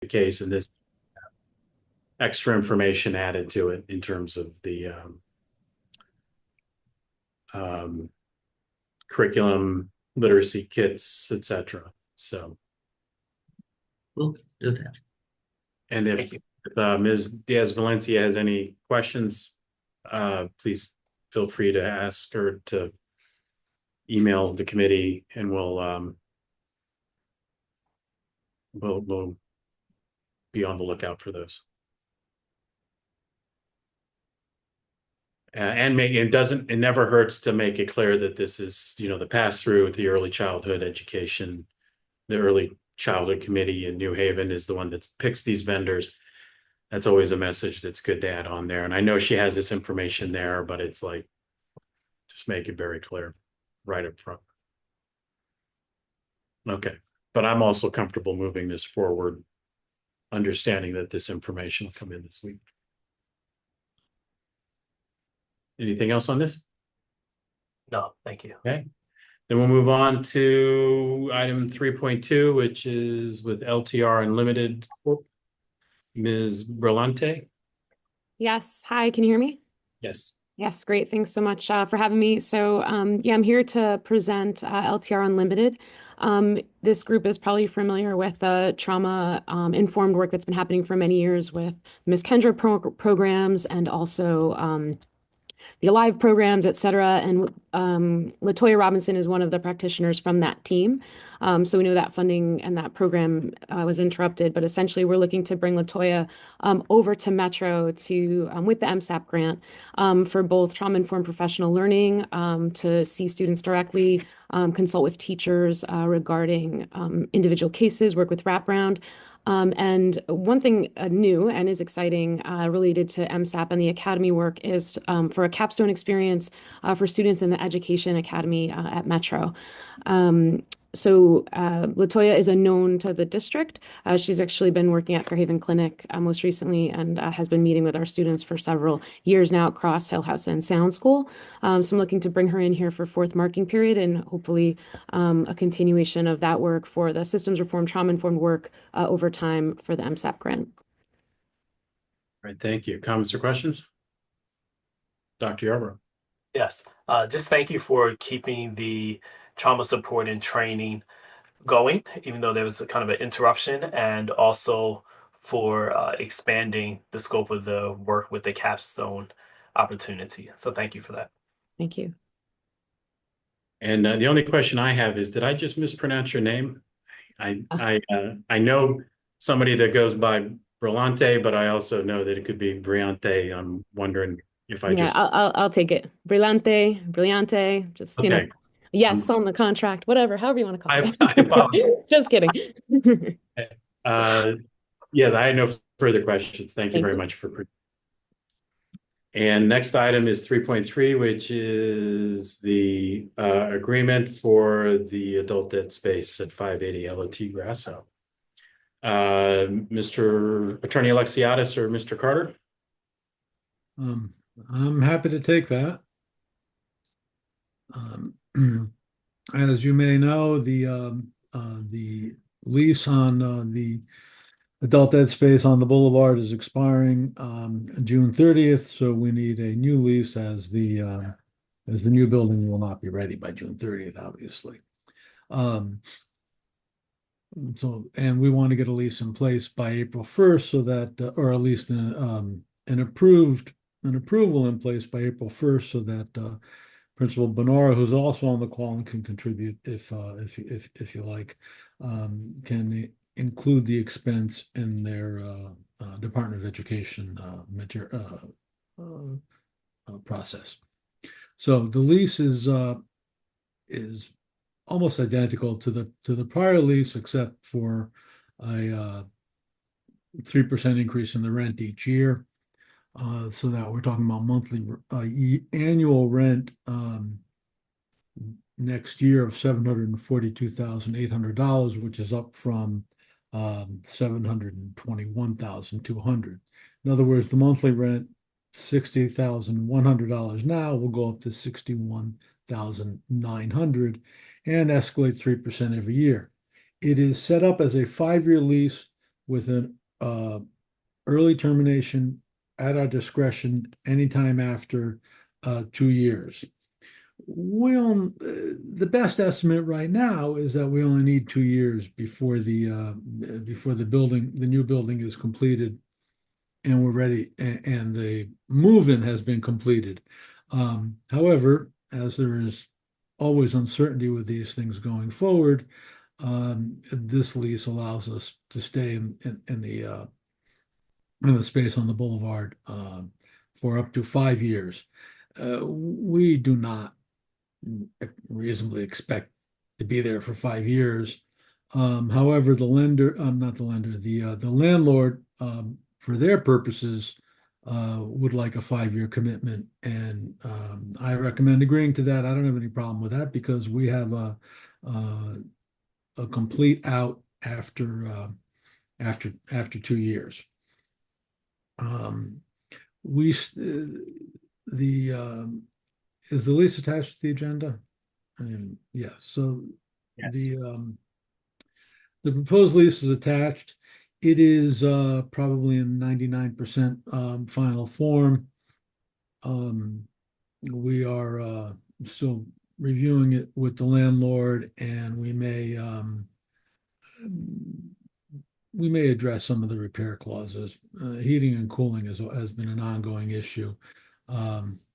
case, and this extra information added to it in terms of the um, curriculum, literacy kits, etc. So, We'll do that. and Thank you. if Ms. Diaz Valencia has any questions, please feel free to ask her to email the committee, and we'll be on the lookout for those. And it never hurts to make it clear that this is, the pass through with the early childhood education. The early childhood committee in New Haven is the one that picks these vendors. That's always a message that's good to add on there. And I know she has this information there, but it's like, just make it very clear right up front. Okay. But I'm also comfortable moving this forward, understanding that this information will come in this week. Anything else on this? No, thank you. Okay. Then we'll move on to item 3.2, which is with LTR Unlimited Corp. Ms. Brillante. Yes. Hi, can you hear me? Yes. Yes, great. Thanks so much for having me. So, yeah, I'm here to present LTR Unlimited. This group is probably familiar with the trauma informed work that's been happening for many years with Ms. Kendra programs and also the Alive programs, et cetera. And Latoya Robinson is one of the practitioners from that team. So we know that funding and that program was interrupted, but essentially we're looking to bring Latoya over to Metro to with the MSAP grant for both trauma-informed professional learning to see students directly, consult with teachers regarding individual cases, work with wraparound. And one thing new and is exciting related to MSAP and the academy work is for a capstone experience for students in the Education Academy at Metro. So Latoya is a known to the district. She's actually been working at Fairhaven Clinic most recently and has been meeting with our students for several years now across Hill House and Sound School. So I'm looking to bring her in here for fourth marking period and hopefully a continuation of that work for the systems reform, trauma-informed work over time for the MSAP grant. All right, thank you. Comments or questions? Dr. Yarbrough. Yes. Just thank you for keeping the trauma support and training going, even though there was a kind of an interruption, and also for expanding the scope of the work with the capstone opportunity. So thank you for that. Thank you. And the only question I have is, did I just mispronounce your name? I know somebody that goes by Brillante, but I also know that it could be Briante. I'm wondering if I just I'll take it. Brillante, just okay. Yes, on the contract, whatever, however you want to call it. I apologize. Just kidding. Yes, I had no further questions. Thank you very much for. And next item is 3.3, which is the agreement for the adult dead space at 580 LOT Grasso. Mr. Attorney Alexiadis or Mr. Carter? I'm happy to take that. As you may know, the lease on the adult dead space on the boulevard is expiring June 30th, so we need a new lease as the new building will not be ready by June 30th, obviously. And we want to get a lease in place by April 1st, so that, or at least an approval in place by April 1st, so that Principal Benora, who's also on the call and can contribute if you like, can include the expense in their Department of Education process. So the lease is almost identical to the prior lease, except for a 3% increase in the rent each year. So that we're talking about monthly annual rent next year of $742,800, which is up from $721,200. In other words, the monthly rent, $60,100 now, will go up to $61,900 and escalate 3% every year. It is set up as a 5-year lease with an early termination at our discretion anytime after 2 years. The best estimate right now is that we only need 2 years before the new building is completed and we're ready, and the move-in has been completed. However, as there is always uncertainty with these things going forward, this lease allows us to stay in the space on the boulevard for up to 5 years. We do not reasonably expect to be there for 5 years. However, the lender, not the lender, the landlord, for their purposes, would like a 5-year commitment, and I recommend agreeing to that. I don't have any problem with that because we have a complete out after 2 years. We the Is the lease attached to the agenda? Yeah. So Yes. the proposed lease is attached. It is probably in 99% final form. We are still reviewing it with the landlord, and we may address some of the repair clauses. Heating and cooling has been an ongoing issue.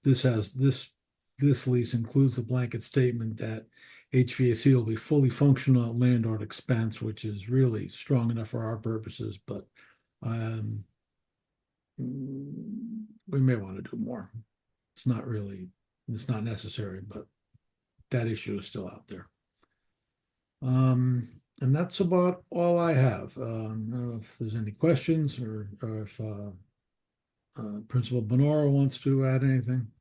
This lease includes a blanket statement that HVAC will be fully functional at landlord expense, which is really strong enough for our purposes, but we may want to do more. It's not necessary, but that issue is still out there. And that's about all I have. I don't know if there's any questions or if Principal Bonora wants to add anything.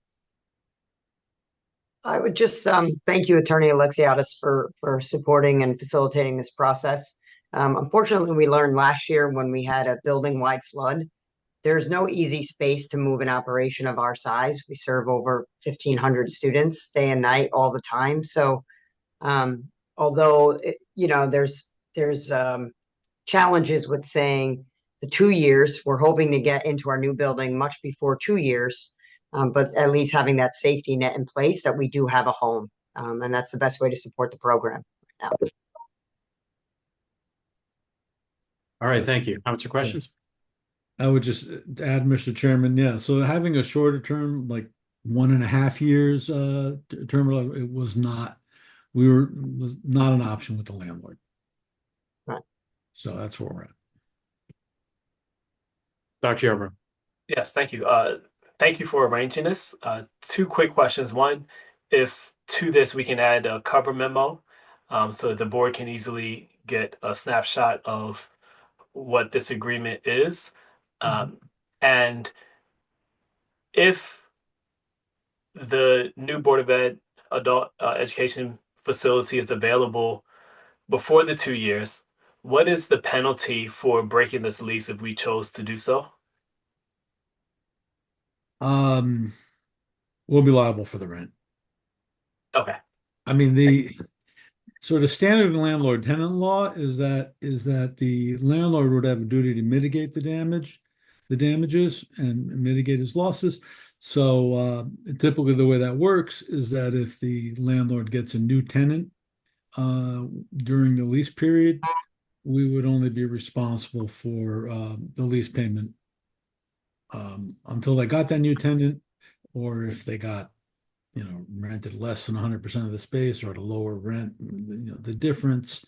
I would just thank you, Attorney Alexiadis, for supporting and facilitating this process. Unfortunately, we learned last year when we had a building-wide flood, there's no easy space to move an operation of our size. We serve over 1,500 students day and night all the time. So although there's challenges with saying the 2 years, we're hoping to get into our new building much before 2 years. But at least having that safety net in place that we do have a home. And that's the best way to support the program right now. All right, thank you. Comments or questions? I would just add, Mr. Chairman, yeah. So having a shorter term, like 1.5 years term, it was not an option with the landlord. Right. So that's where we're at. Dr. Yarbrough. Yes, thank you. Thank you for arranging this. 2 quick questions. One, if to this we can add a cover memo so that the board can easily get a snapshot of what this agreement is. And if the new Board of Ed adult education facility is available before the 2 years, what is the penalty for breaking this lease if we chose to do so? We'll be liable for the rent. Okay. I mean, the sort of standard landlord-tenant law is that the landlord would have a duty to mitigate the damages and mitigate his losses. So typically the way that works is that if the landlord gets a new tenant during the lease period, we would only be responsible for the lease payment until they got that new tenant, or if they got rented less than 100% of the space or at a lower rent, the difference.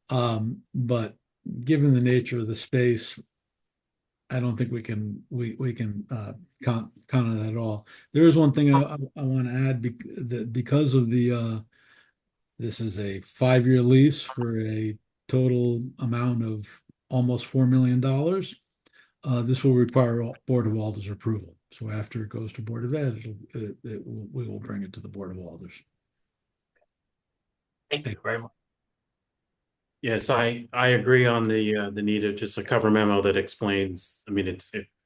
But given the nature of the space, I don't think we can count on that at all. There is one thing I want to add, because of this is a 5-year lease for a total amount of almost $4 million. This will require Board of Alders approval. So after it goes to Board of Ed, we will bring it to the Board of Alders. Thank you very much. Yes, I agree on the need of just a cover memo that explains. I mean,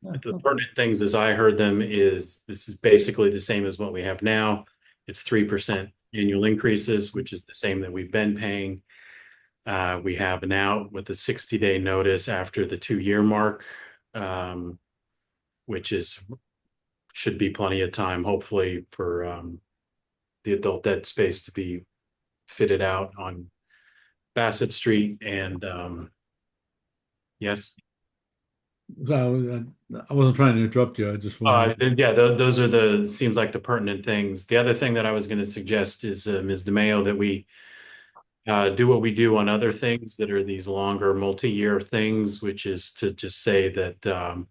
the pertinent things as I heard them is this is basically the same as what we have now. It's 3% annual increases, which is the same that we've been paying. We have an out with a 60-day notice after the 2-year mark, which should be plenty of time, hopefully, for the adult ed space to be fitted out on Bassett Street. And yes. I wasn't trying to interrupt you. I just wanted. Yeah, those are seems like the pertinent things. The other thing that I was going to suggest is, Ms. DeMayo, that we do what we do on other things that are these longer multi-year things, which is to just say that,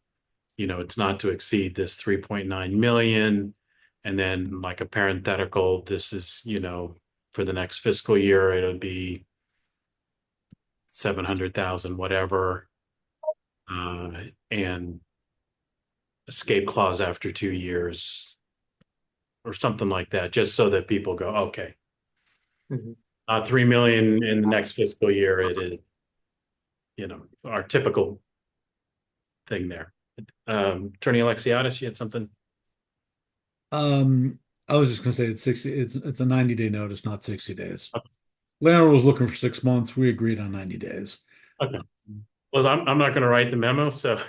it's not to exceed this 3.9 million. And then like a parenthetical, this is, for the next fiscal year, it'll be 700,000, whatever. And escape clause after 2 years or something like that, just so that people go, okay, Mhm. 3 million in the next fiscal year. It is, our typical thing there. Attorney Alexiadis, you had something? I was just gonna say it's 60. It's a 90-day notice, not 60 days. Okay. Landlord was looking for 6 months. We agreed on 90 days. Okay. Well, I'm not going to write the memo, so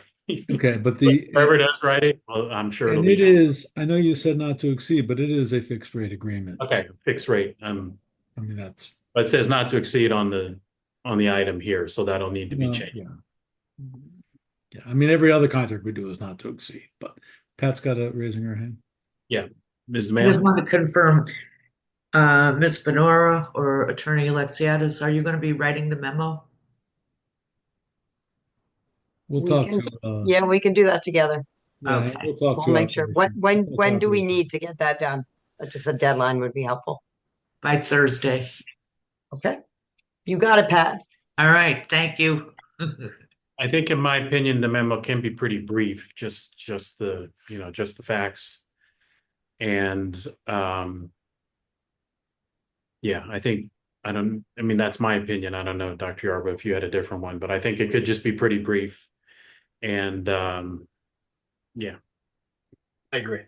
Okay, but whoever does write it, well, I'm sure it'll and be it is. I know you said not to exceed, but it is a fixed rate agreement. okay. Fixed rate. I mean that's But it says not to exceed on the item here, so that'll need to be changed. yeah. Yeah, I mean every other contract we do is not to exceed, but Pat's got a raising her hand. Yeah, Ms. I just DeMayo? want to confirm, Ms. Benora or Attorney Alexiadis, are you going to be writing the memo? We'll We talk can, to yeah, we can do that together. yeah, Okay. we'll talk We'll to make sure. operations. When We'll when talk do to we operations. need to get that done? Just a deadline would be helpful. By Thursday. Okay. You got it, Pat. All right, thank you. I think, in my opinion, the memo can be pretty brief, just the facts. And yeah, I mean, that's my opinion. I don't know, Dr. Yarba, if you had a different one, but I think it could just be pretty brief. And yeah. I agree.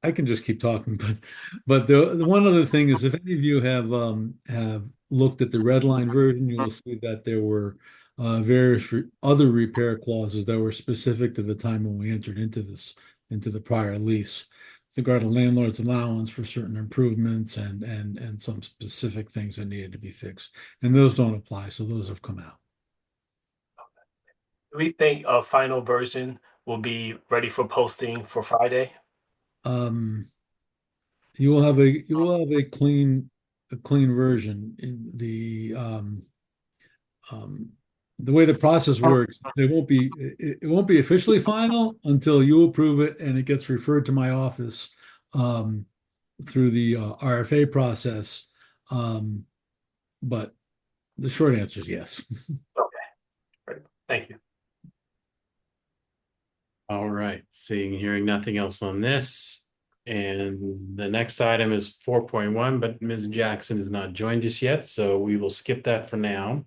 I can just keep talking, but the one other thing is, if any of you have looked at the red line version, you will see that there were various other repair clauses that were specific to the time when we entered into the prior lease, with regard to landlord's allowance for certain improvements and some specific things that needed to be fixed, and those don't apply, so those have come out. Do we think a final version will be ready for posting for Friday? You will have a clean version. In the way the process works, it won't be officially final until you approve it and it gets referred to my office through the RFA process. But the short answer is yes. Okay, great. Thank you. All right. Seeing, hearing nothing else on this. And the next item is 4.1, but Ms. Jackson has not joined us yet, so we will skip that for now.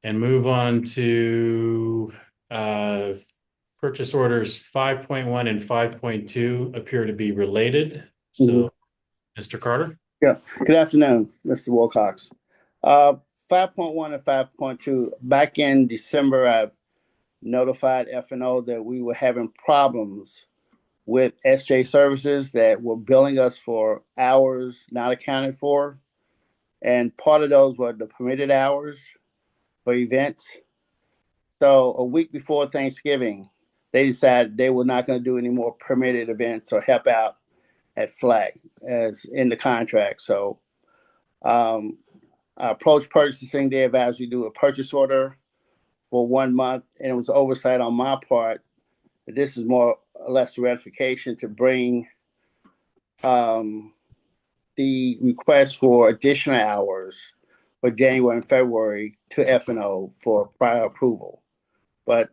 And move on to purchase orders 5.1 and 5.2 appear to be related. So, Mr. Carter? Yeah. Good afternoon, Mr. Wilcox. 5.1 and 5.2, back in December, I've notified F&O that we were having problems with SJ services that were billing us for hours not accounted for. And part of those were the permitted hours for events. So a week before Thanksgiving, they decided they were not going to do any more permitted events or help out at Flag as in the contract. So I approached purchasing. They advised we do a purchase order for 1 month, and it was oversight on my part. This is more or less ratification to bring the request for additional hours for January and February to F&O for prior approval. But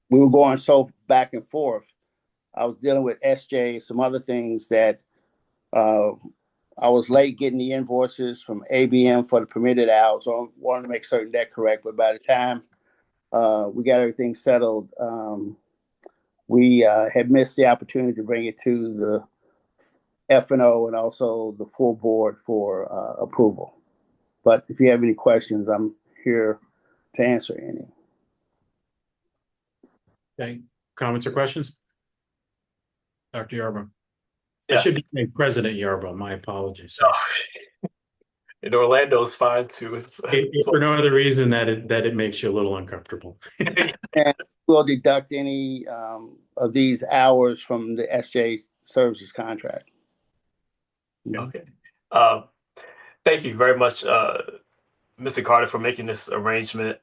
we were going so back and forth. I was dealing with SJ, some other things that I was late getting the invoices from ABM for the permitted hours. So I wanted to make certain that correct. But by the time we got everything settled, we had missed the opportunity to bring it to F&O and also the full board for approval. But if you have any questions, I'm here to answer any. Okay, comments or questions? Dr. Yarbrough. I Yes. should be saying President Yarbrough. My apologies. And Orlando is fine too. If for no other reason that it makes you a little uncomfortable. And we'll deduct any of these hours from the SJ services contract. Okay. Thank you very much, Mr. Carter, for making this arrangement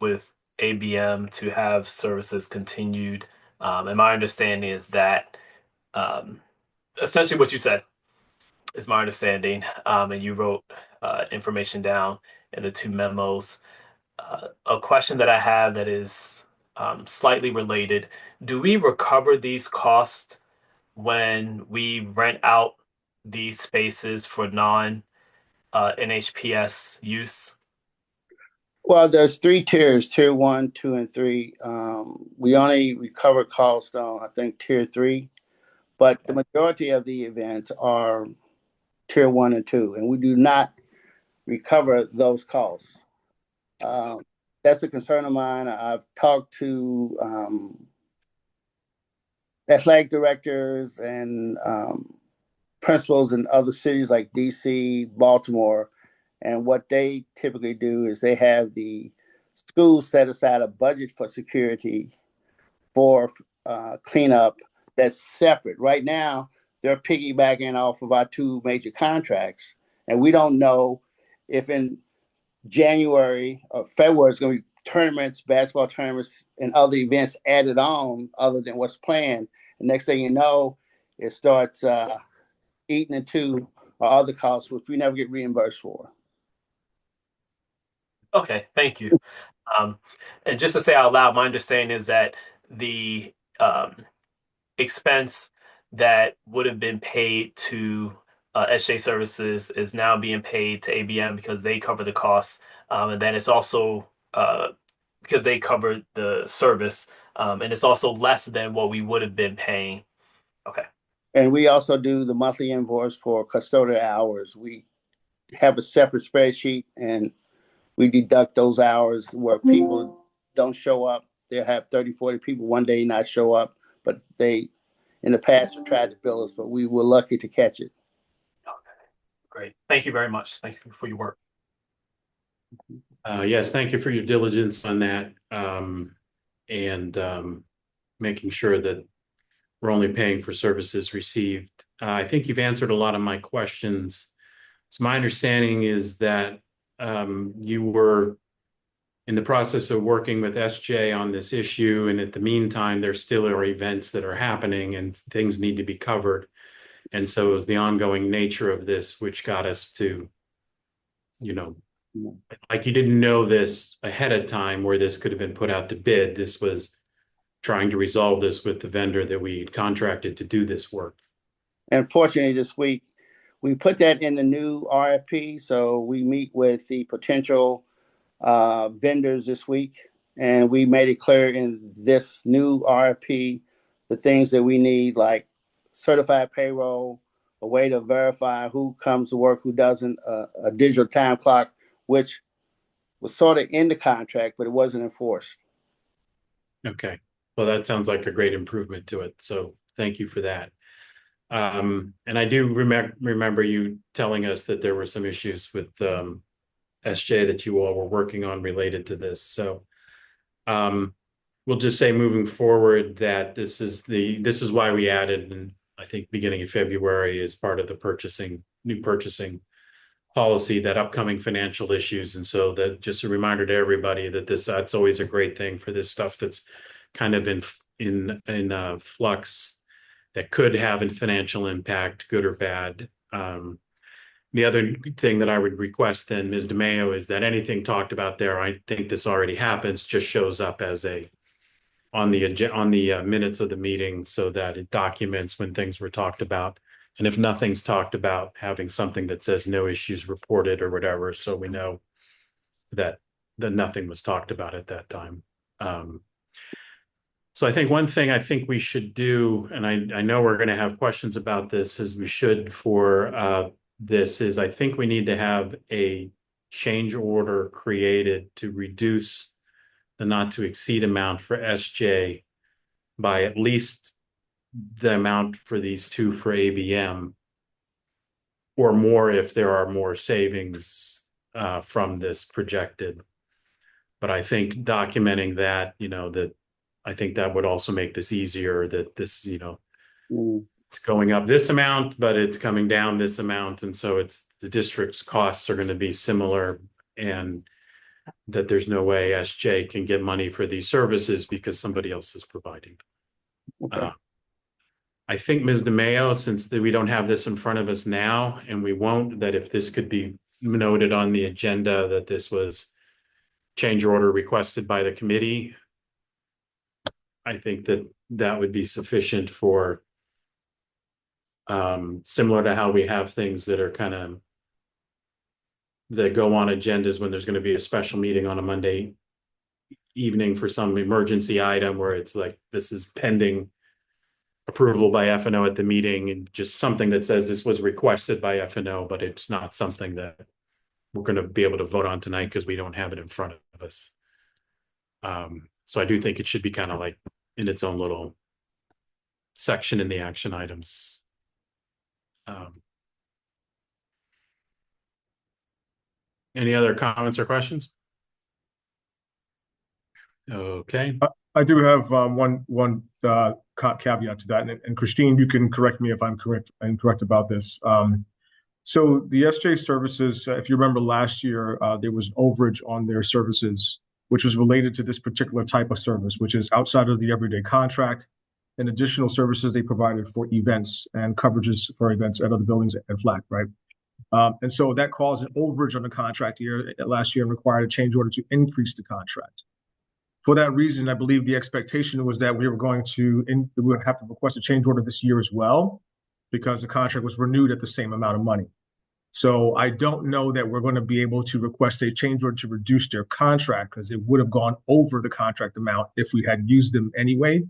with ABM to have services continued. And my understanding is that essentially what you said is my understanding. And you wrote information down in the two memos. A question that I have that is slightly related. Do we recover these costs when we rent out these spaces for non NHPS use? Well, there's three tiers: tier 1, 2, and 3. We only recover costs on, I think, tier 3, but the majority of the events are tier 1 and 2, and we do not recover those costs. That's a concern of mine. I've talked to athletic directors and principals in other cities like DC, Baltimore, and what they typically do is they have the schools set aside a budget for security for cleanup that's separate. Right now, they're piggybacking off of our two major contracts, and we don't know if in January or February it's going to be tournaments, basketball tournaments, and other events added on other than what's planned. The next thing you know, it starts eating into our other costs, which we never get reimbursed for. Okay, thank you. And just to say out loud, my understanding is that the expense that would have been paid to SJ Services is now being paid to ABM because they cover the costs, and then it's also because they cover the service, and it's also less than what we would have been paying. Okay. And we also do the monthly invoice for custodial hours. We have a separate spreadsheet and we deduct those hours where people don't show up. They'll have 30, 40 people one day not show up, but they, in the past, have tried to bill us, but we were lucky to catch it. Okay. Great. Thank you very much. Thank you for your work. Yes, thank you for your diligence on that, and making sure that we're only paying for services received. I think you've answered a lot of my questions. So my understanding is that you were in the process of working with SJ on this issue, and at the meantime, there still are events that are happening and things need to be covered. And so it was the ongoing nature of this which got us to, like you didn't know this ahead of time where this could have been put out to bid. This was trying to resolve this with the vendor that we contracted to do this work. And fortunately, this week, we put that in the new RFP. So we meet with the potential vendors this week, and we made it clear in this new RFP the things that we need, like certified payroll, a way to verify who comes to work, who doesn't, a digital time clock, which was sort of in the contract, but it wasn't enforced. Okay. Well, that sounds like a great improvement to it. So thank you for that. And I do remember you telling us that there were some issues with SJ that you all were working on related to this. So we'll just say moving forward that this is why we added, and I think beginning of February as part of the new purchasing policy, that upcoming financial issues. And so that just a reminder to everybody that that's always a great thing for this stuff that's kind of in flux that could have a financial impact, good or bad. The other thing that I would request then, Ms. DeMeo, is that anything talked about there, I think this already happens, just shows up as on the minutes of the meeting so that it documents when things were talked about. And if nothing's talked about, having something that says no issues reported or whatever, so we know that nothing was talked about at that time. So I think one thing I think we should do, and I know we're going to have questions about this, as we should for this, is I think we need to have a change order created to reduce the not to exceed amount for SJ by at least the amount for these two for ABM, or more if there are more savings from this projected. But I think documenting that, that I think that would also make this easier, that this, it's going up this amount, but it's coming down this amount. And so it's the district's costs are going to be similar, and that there's no way SJ can get money for these services because somebody else is providing them. Okay. I think Ms. DeMayo, since we don't have this in front of us now, and we won't, that if this could be noted on the agenda that this was change order requested by the committee, I think that that would be sufficient for similar to how we have things that are kind of that go on agendas when there's going to be a special meeting on a Monday evening for some emergency item where it's like this is pending approval by F&O at the meeting, and just something that says this was requested by F&O, but it's not something that we're going to be able to vote on tonight because we don't have it in front of us. So I do think it should be kind of like in its own little section in the action items. Any other comments or questions? Okay. I do have one caveat to that, and Christine, you can correct me if I'm incorrect about this. So the SJ services, if you remember last year, there was overage on their services, which was related to this particular type of service, which is outside of the everyday contract, and additional services they provided for events and coverages for events at other buildings and flag, right? And so that caused an overage on the contract last year and required a change order to increase the contract. For that reason, I believe the expectation was that we would have to request a change order this year as well, because the contract was renewed at the same amount of money. So I don't know that we're going to be able to request a change order to reduce their contract, because it would have gone over the contract amount if we had used them anyway.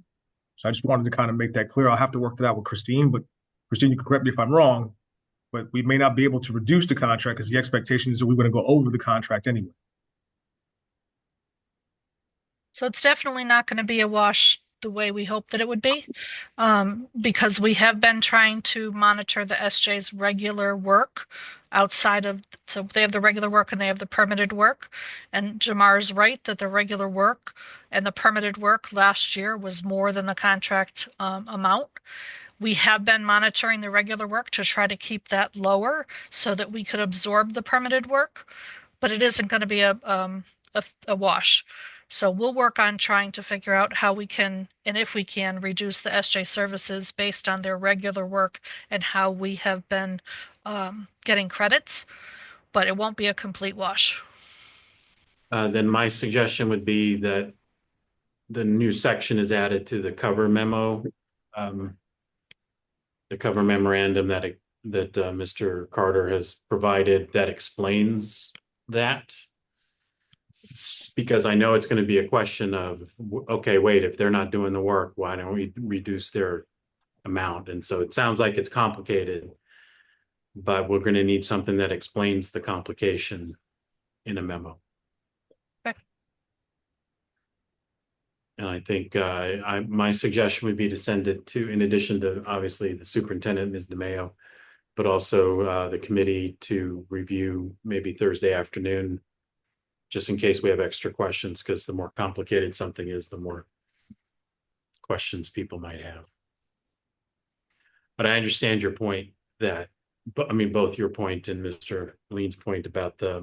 So I just wanted to kind of make that clear. I'll have to work that out with Christine, but Christine, you can correct me if I'm wrong, but we may not be able to reduce the contract because the expectation is that we're going to go over the contract anyway. So it's definitely not going to be a wash the way we hope that it would be, because we have been trying to monitor the SJ's regular work so they have the regular work and they have the permitted work. And Jamar's right that the regular work and the permitted work last year was more than the contract amount. We have been monitoring the regular work to try to keep that lower so that we could absorb the permitted work, but it isn't going to be a wash. So we'll work on trying to figure out how we can, and if we can, reduce the SJ services based on their regular work and how we have been getting credits, but it won't be a complete wash. Then my suggestion would be that the new section is added to the cover memo, the cover memorandum that Mr. Carter has provided that explains that. Because I know it's going to be a question of, okay, wait, if they're not doing the work, why don't we reduce their amount? And so it sounds like it's complicated, but we're going to need something that explains the complication in a memo. Okay. And I think my suggestion would be to send it to, in addition to obviously the superintendent, Ms. DeMayo, but also the committee to review maybe Thursday afternoon, just in case we have extra questions, because the more complicated something is, the more questions people might have. But I understand your point that, I mean, both your point and Mr. Lean's point about there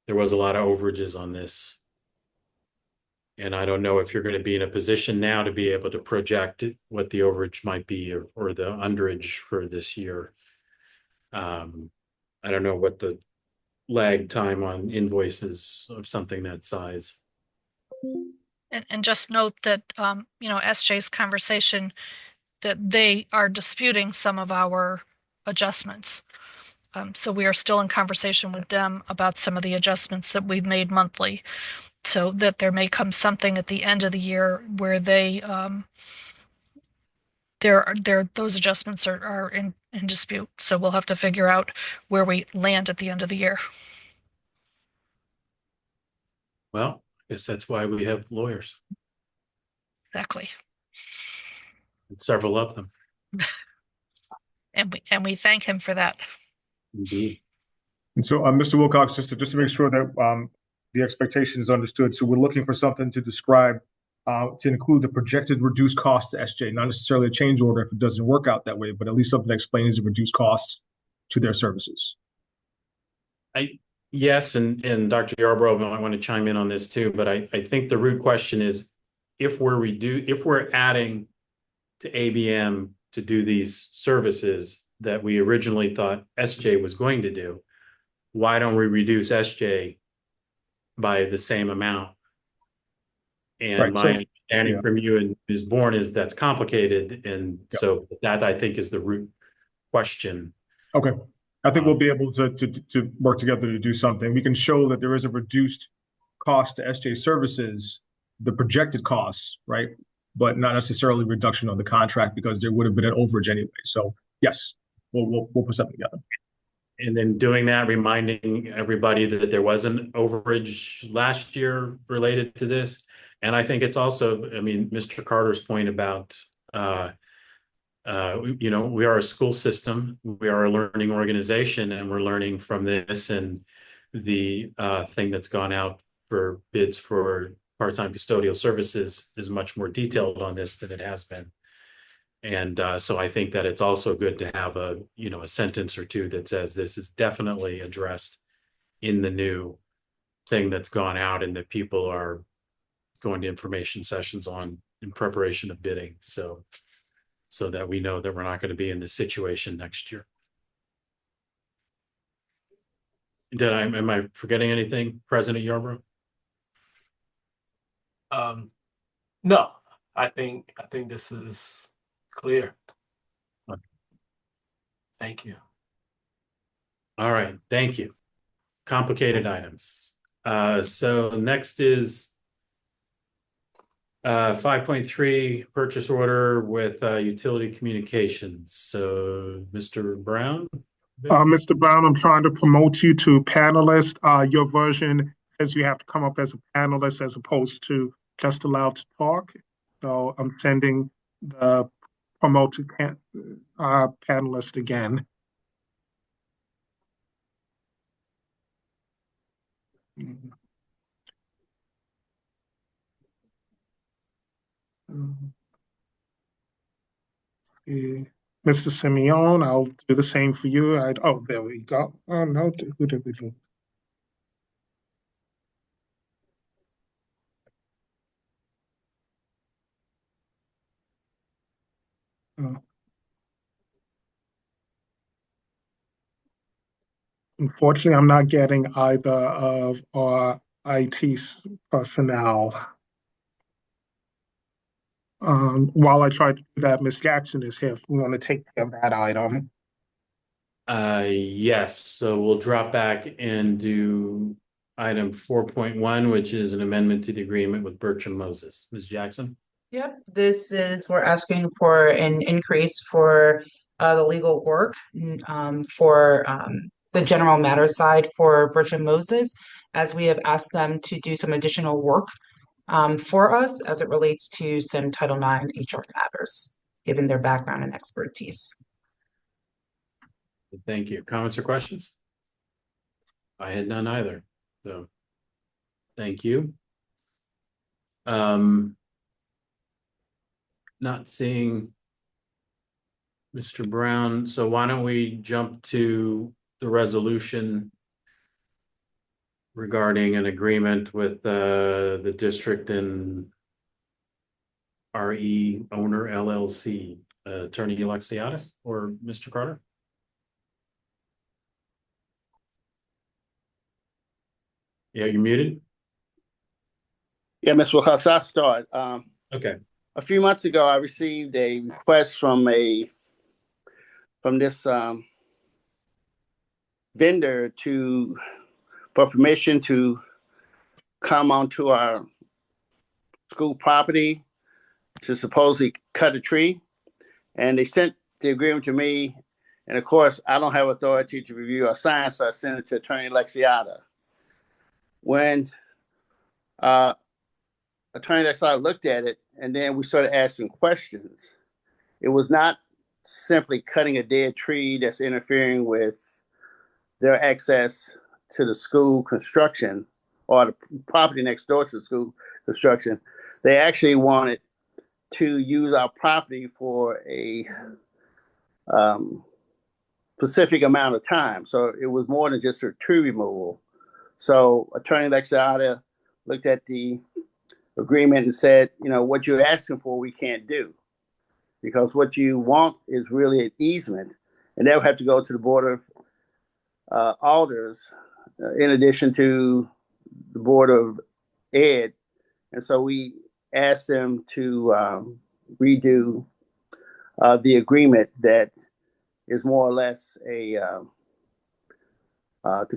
was a lot of overages on this. And I don't know if you're going to be in a position now to be able to project what the overage might be or the underage for this year. I don't know what the lag time on invoices of something that size. And just note that, SJ's conversation, that they are disputing some of our adjustments. So we are still in conversation with them about some of the adjustments that we've made monthly. So that there may come something at the end of the year where those adjustments are in dispute. So we'll have to figure out where we land at the end of the year. Well, I guess that's why we have lawyers, Exactly. and several of them. And we thank him for that. Indeed. And so, Mr. Wilcox, just to make sure that the expectation is understood. So we're looking for something to describe to include the projected reduced cost to SJ, not necessarily a change order if it doesn't work out that way, but at least something that explains the reduced costs to their services. Yes, and Dr. Yarbrough might want to chime in on this too, but I think the root question is if we're adding to ABM to do these services that we originally thought SJ was going to do, why don't we reduce SJ by the same amount? And Right, my understanding yeah. from you and Ms. Bourne is that's complicated, and so that I think is the root question. Okay. I think we'll be able to work together to do something. We can show that there is a reduced cost to SJ services, the projected costs, right? But not necessarily reduction on the contract because there would have been an overage anyway. So yes, we'll put something together. And then doing that, reminding everybody that there was an overage last year related to this. And I think it's also, I mean, Mr. Carter's point about, we are a school system, we are a learning organization, and we're learning from this. And the thing that's gone out for bids for part-time custodial services is much more detailed on this than it has been. And so I think that it's also good to have a sentence or two that says this is definitely addressed in the new thing that's gone out and that people are going to information sessions on in preparation of bidding. So that we know that we're not going to be in this situation next year. Am I forgetting anything, President Yarbrough? No, I think this is clear. Thank you. All right, thank you. Complicated items. So next is 5.3 purchase order with utility communications. So Mr. Brown? Mr. Brown, I'm trying to promote you to panelist. Your version is you have to come up as a panelist as opposed to just allowed to talk. So I'm sending the promote to panelist again. Mr. Simeon, I'll do the same for you. Oh, there we go. Oh, no, who did we do? Oh. Unfortunately, I'm not getting either of our IT personnel. While I try to do that, Ms. Jackson is here if we want to take care of that item. Yes, so we'll drop back and do item 4.1, which is an amendment to the agreement with Bertram Moses. Ms. Jackson? Yep, we're asking for an increase for the legal work for the general matter side for Bertram Moses, as we have asked them to do some additional work for us as it relates to some Title IX HR matters, given their background and expertise. Thank you. Comments or questions? I had none either, so thank you. Not seeing Mr. Brown, so why don't we jump to the resolution regarding an agreement with the district and RE Owner LLC. Attorney Alexiadis or Mr. Carter? Yeah, you're muted. Yeah, Mr. Wilcox, I'll start. Okay. A few months ago, I received a request from this vendor for permission to come onto our school property to supposedly cut a tree. And they sent the agreement to me. And of course, I don't have authority to review or sign, so I sent it to Attorney Lexiata. When Attorney Lexiata looked at it, and then we started asking questions, it was not simply cutting a dead tree that's interfering with their access to the school construction or the property next door to the school construction. They actually wanted to use our property for a specific amount of time. So it was more than just a tree removal. So Attorney Lexiata looked at the agreement and said, what you're asking for, we can't do, because what you want is really an easement, and that would have to go to the Board of Alders, in addition to the Board of Ed. And so we asked them to redo the agreement that is more or less to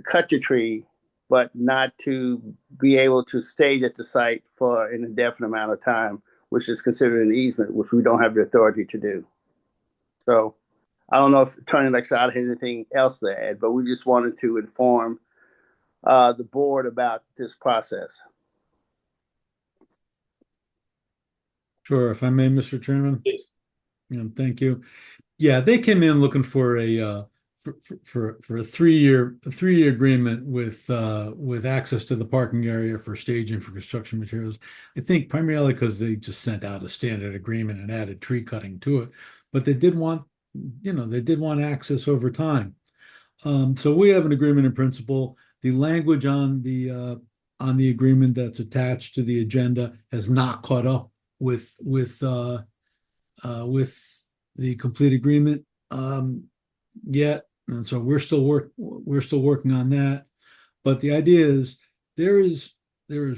cut the tree, but not to be able to stay at the site for an indefinite amount of time, which is considered an easement, which we don't have the authority to do. So I don't know if Attorney Lexiata has anything else to add, but we just wanted to inform the board about this process. Sure, if I may, Mr. Chairman. Please. Thank you. Yeah, they came in looking for a for a 3-year agreement with access to the parking area for staging for construction materials. I think primarily because they just sent out a standard agreement and added tree cutting to it, but they did want access over time. So we have an agreement in principle. The language on the agreement that's attached to the agenda has not caught up with the complete agreement yet, and so we're still working on that. But the idea is there is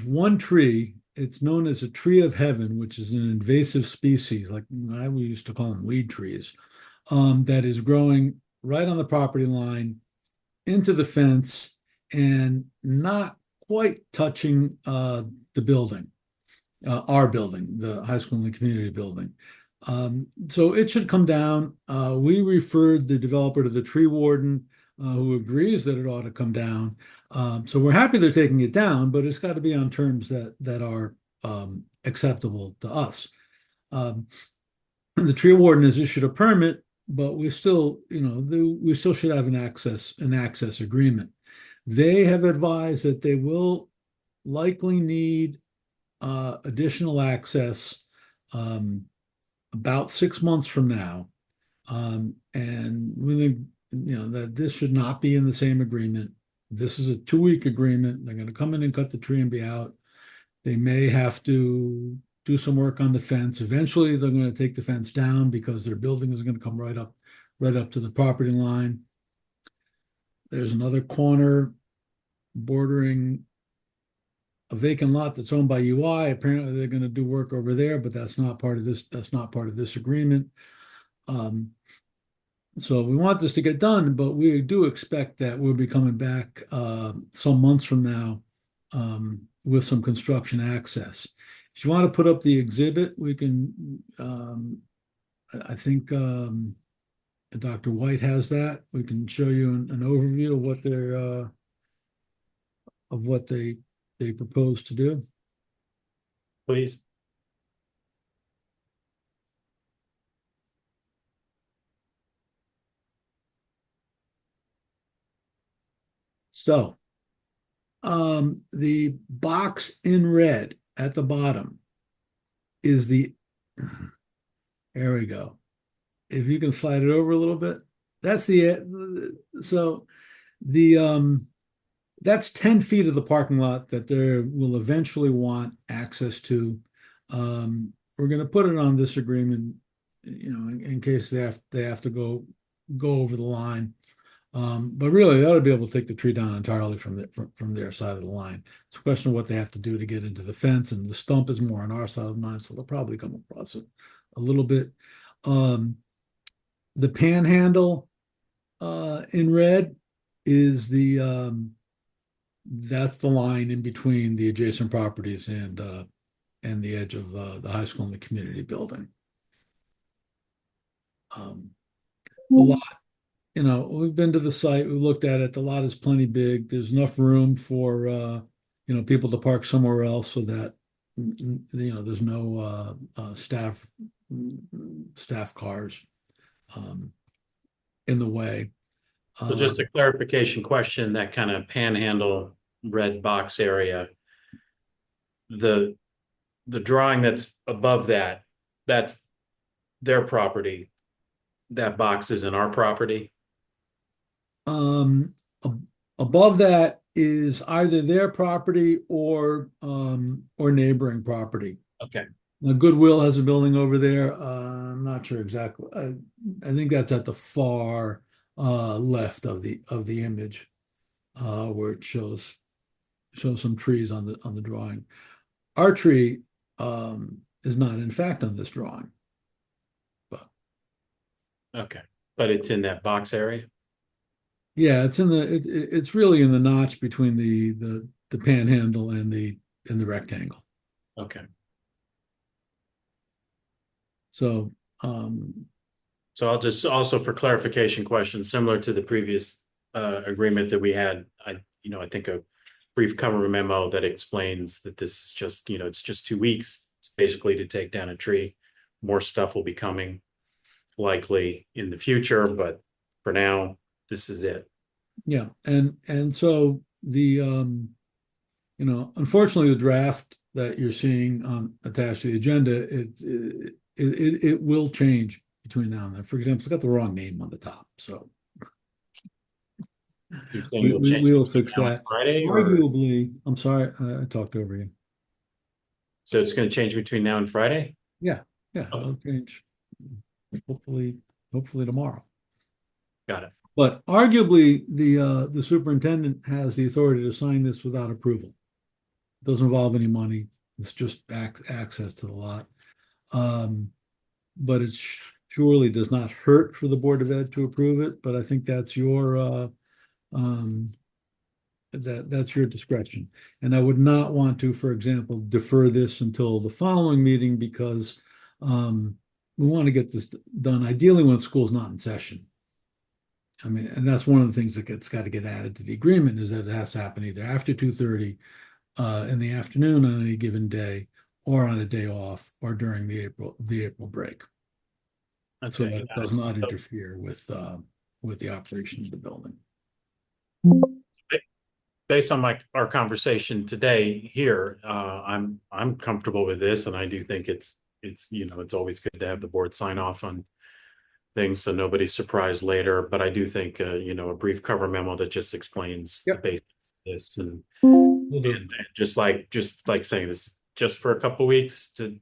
one tree. It's known as a tree of heaven, which is an invasive species, like we used to call them weed trees, that is growing right on the property line into the fence and not quite touching the building, our building, the high school and the community building. So it should come down. We referred the developer to the tree warden, who agrees that it ought to come down. So we're happy they're taking it down, but it's got to be on terms that are acceptable to us. The tree warden has issued a permit, but we still should have an access agreement. They have advised that they will likely need additional access about 6 months from now, and we think that this should not be in the same agreement. This is a 2-week agreement. They're going to come in and cut the tree and be out. They may have to do some work on the fence. Eventually, they're going to take the fence down because their building is going to come right up to the property line. There's another corner bordering a vacant lot that's owned by UI. Apparently, they're going to do work over there, but that's not part of this. That's not part of this agreement. So we want this to get done, but we do expect that we'll be coming back some months from now with some construction access. If you want to put up the exhibit, we can. I think Dr. White has that. We can show you an overview of what they propose to do. Please. So the box in red at the bottom is there we go. If you can slide it over a little bit, that's that's 10 feet of the parking lot that they will eventually want access to. We're going to put it on this agreement, in case they have to go over the line. But really, they ought to be able to take the tree down entirely from their side of the line. It's a question of what they have to do to get into the fence, and the stump is more on our side of the line, so they'll probably come across it a little bit. The panhandle in red is the that's the line in between the adjacent properties and the edge of the high school and the community building. The lot, we've been to the site, we looked at it. The lot is plenty big. There's enough room for people to park somewhere else so that there's no staff cars in the way. So just a clarification question, that kind of panhandle red box area, the drawing that's above that, that's their property. That box is in our property. Um, Above that is either their property or neighboring property. Okay. Now, Goodwill has a building over there. I'm not sure exactly. I think that's at the far left of the image, where it shows some trees on the drawing. Our tree is not, in fact, on this drawing. But Okay. But it's in that box area. yeah, it's really in the notch between the panhandle and the rectangle. Okay. So So I'll just also for clarification questions, similar to the previous agreement that we had, I think a brief cover memo that explains that this is just, it's just 2 weeks. It's basically to take down a tree. More stuff will be coming likely in the future, but for now, this is it. yeah, and so the unfortunately the draft that you're seeing attached to the agenda, it will change between now and then. For example, it's got the wrong name on the top, so You're saying you'll change we will it fix now on that. Friday, or Arguably, I'm sorry, I talked over you. so it's going to change between now and Friday? Yeah, Okay. it'll change. Hopefully tomorrow. Got it. But arguably, the superintendent has the authority to sign this without approval. It doesn't involve any money. It's just access to the lot. But it surely does not hurt for the Board of Ed to approve it. But I think that's your that's your discretion. And I would not want to, for example, defer this until the following meeting because we want to get this done ideally when school's not in session. I mean, and that's one of the things that got to get added to the agreement is that it has to happen either after 2:30 in the afternoon on any given day, or on a day off, or during the April break. So that it does not interfere with the operation of the building. Based on our conversation today here, I'm comfortable with this, and I do think it's always good to have the board sign off on things so nobody's surprised later. But I do think a brief cover memo that just explains the basics of this, and just like saying this just for a couple of weeks to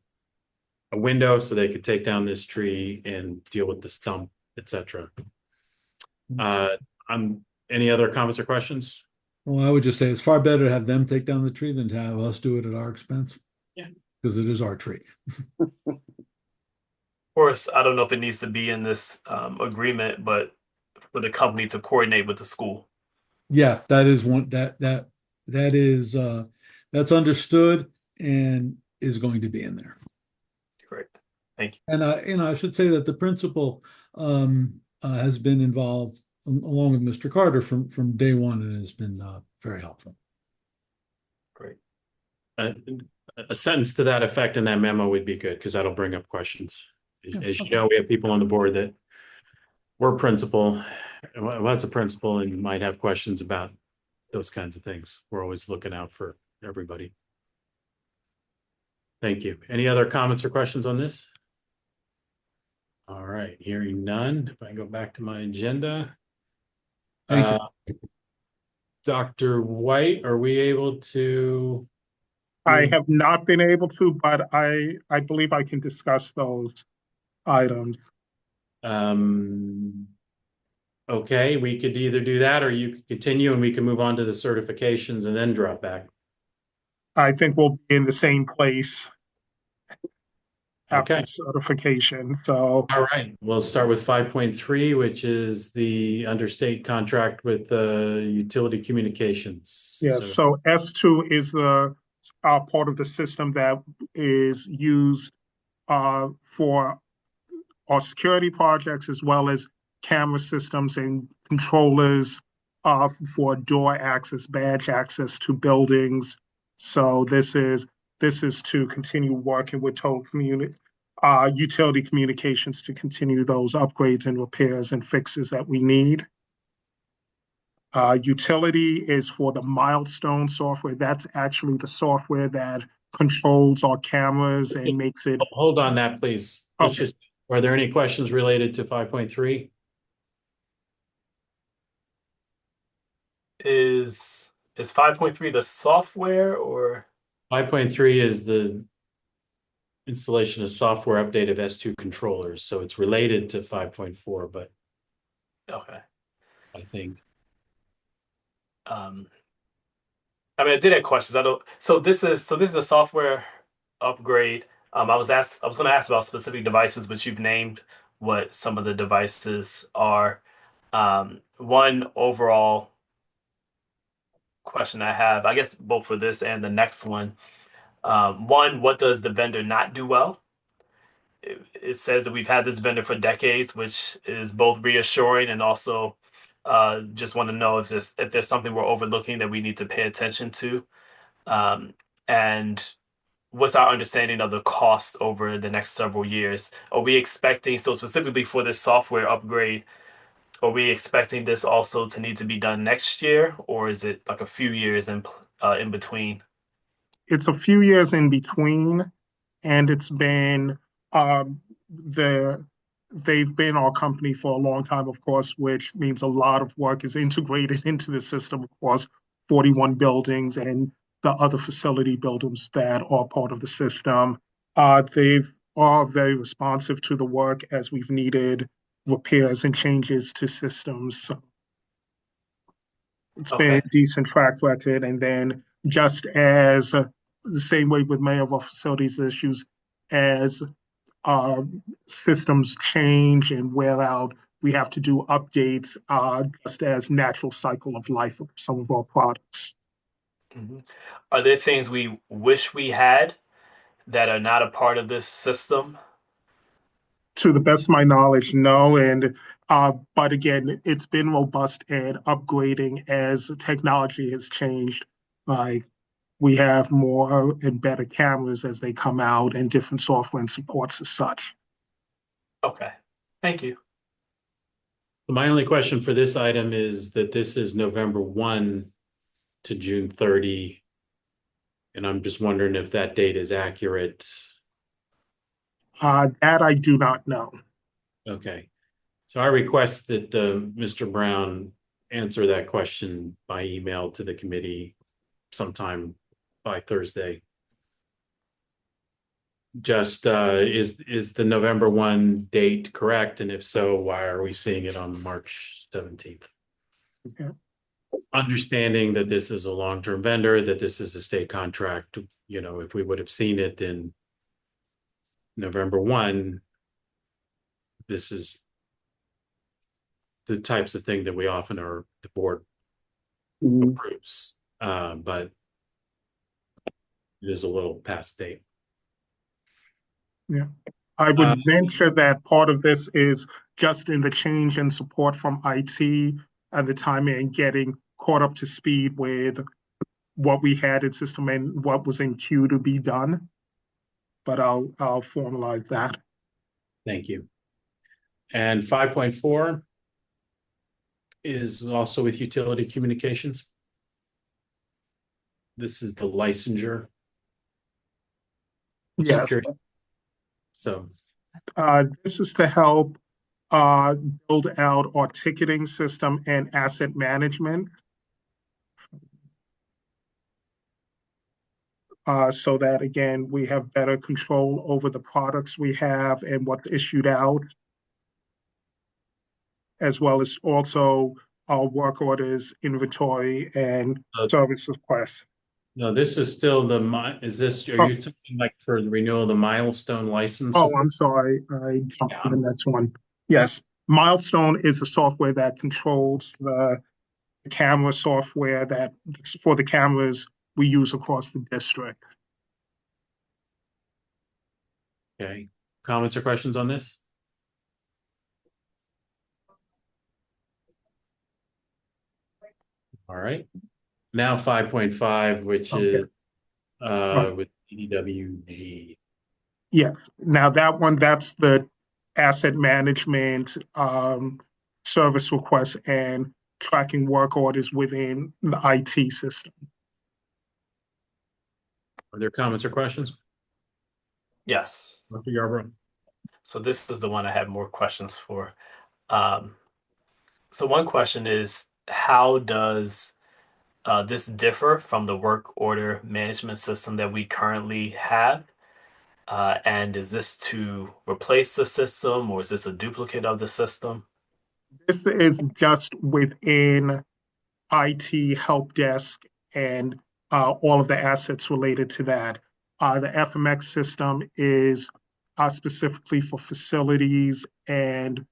a window so they could take down this tree and deal with the stump, etc. Any other comments or questions? Well, I would just say it's far better to have them take down the tree than to have us do it at our expense. Yeah. Because it is our tree. Of course, I don't know if it needs to be in this agreement, but for the company to coordinate with the school. Yeah, that is one that is that's understood and is going to be in there. Great, thank you. And I should say that the principal has been involved along with Mr. Carter from day one and has been very helpful. Great. A sentence to that effect in that memo would be good because that'll bring up questions. As you know, we have people on the board that were principal, was a principal, and might have questions about those kinds of things. We're always looking out for everybody. Thank you. Any other comments or questions on this? All right, hearing none. If I go back to my agenda. Thank you. Dr. White, are we able to? I have not been able to, but I believe I can discuss those items. Okay, we could either do that or you could continue and we can move on to the certifications and then drop back. I think we'll be in the same place. after Okay. certification. So All right. We'll start with 5.3, which is the understate contract with utility communications. yeah, So, so S2 is the part of the system that is used for our security projects as well as camera systems and controllers for door access, badge access to buildings. So this is to continue working with utility communications to continue those upgrades and repairs and fixes that we need. Utility is for the milestone software. That's actually the software that controls our cameras and makes it. hold on that, please. Okay. Are there any questions related to 5.3? Is 5.3 the software or 5.3 is the installation of software update of S2 controllers. So it's related to 5.4, but okay? I think. Um, I mean, I did have questions. I don't. So this is a software upgrade. I was going to ask about specific devices, but you've named what some of the devices are. One overall question I have, I guess both for this and the next one. One, what does the vendor not do well? It says that we've had this vendor for decades, which is both reassuring and also just want to know if there's something we're overlooking that we need to pay attention to. Um, and what's our understanding of the cost over the next several years? Are we expecting, so specifically for this software upgrade, are we expecting this also to need to be done next year, or is it like a few years in between? It's a few years in between, and it's been the they've been our company for a long time, of course, which means a lot of work is integrated into the system across 41 buildings and the other facility buildings that are part of the system. They are very responsive to the work as we've needed repairs and changes to systems. So it's been Okay. a decent track record. And then just as the same way with many of our facilities issues, as uh, systems change and wear out, we have to do updates just as natural cycle of life of some of our products. Mhm. Are there things we wish we had that are not a part of this system? To the best of my knowledge, no. And but again, it's been robust and upgrading as technology has changed. Like we have more and better cameras as they come out and different software and supports as such. Okay. Thank you. My only question for this item is that this is November 1 to June 30. And I'm just wondering if that date is accurate. That I do not know. Okay. So I request that Mr. Brown answer that question by email to the committee sometime by Thursday. Just is the November 1 date correct? And if so, why are we seeing it on March 17th? Okay. Understanding that this is a long-term vendor, that this is a state contract, if we would have seen it in November 1, this is the types of thing that we often the board approves. But it is a little past date. Yeah. I would venture that part of this is just in the change in support from IT at the time and getting caught up to speed with what we had in system and what was in queue to be done. But I'll formalize that. Thank you. And 5.4 is also with utility communications. This is the licensure. Yes. Security. So This is to help build out our ticketing system and asset management. So that again, we have better control over the products we have and what's issued out, as well as also our work orders, inventory, and service requests. No, this is still is this, are Oh, you talking like for the renewal of the milestone license oh, support? I'm sorry. I jumped Yeah, to the next one. Yes, Milestone is the software that controls the camera software that for the cameras we use across the district. okay. Comments or questions on this? All right. Now 5.5, which Okay. is with EDWG. Yeah. Now that one, that's the asset management service requests and tracking work orders within the IT system. Are there comments or questions? Yes. Dr. Yarbrough? So this is the one I have more questions for. Um, so one question is, how does this differ from the work order management system that we currently have? And is this to replace the system or is this a duplicate of the system? This is just within IT help desk and all of the assets related to that. The FMX system is specifically for facilities and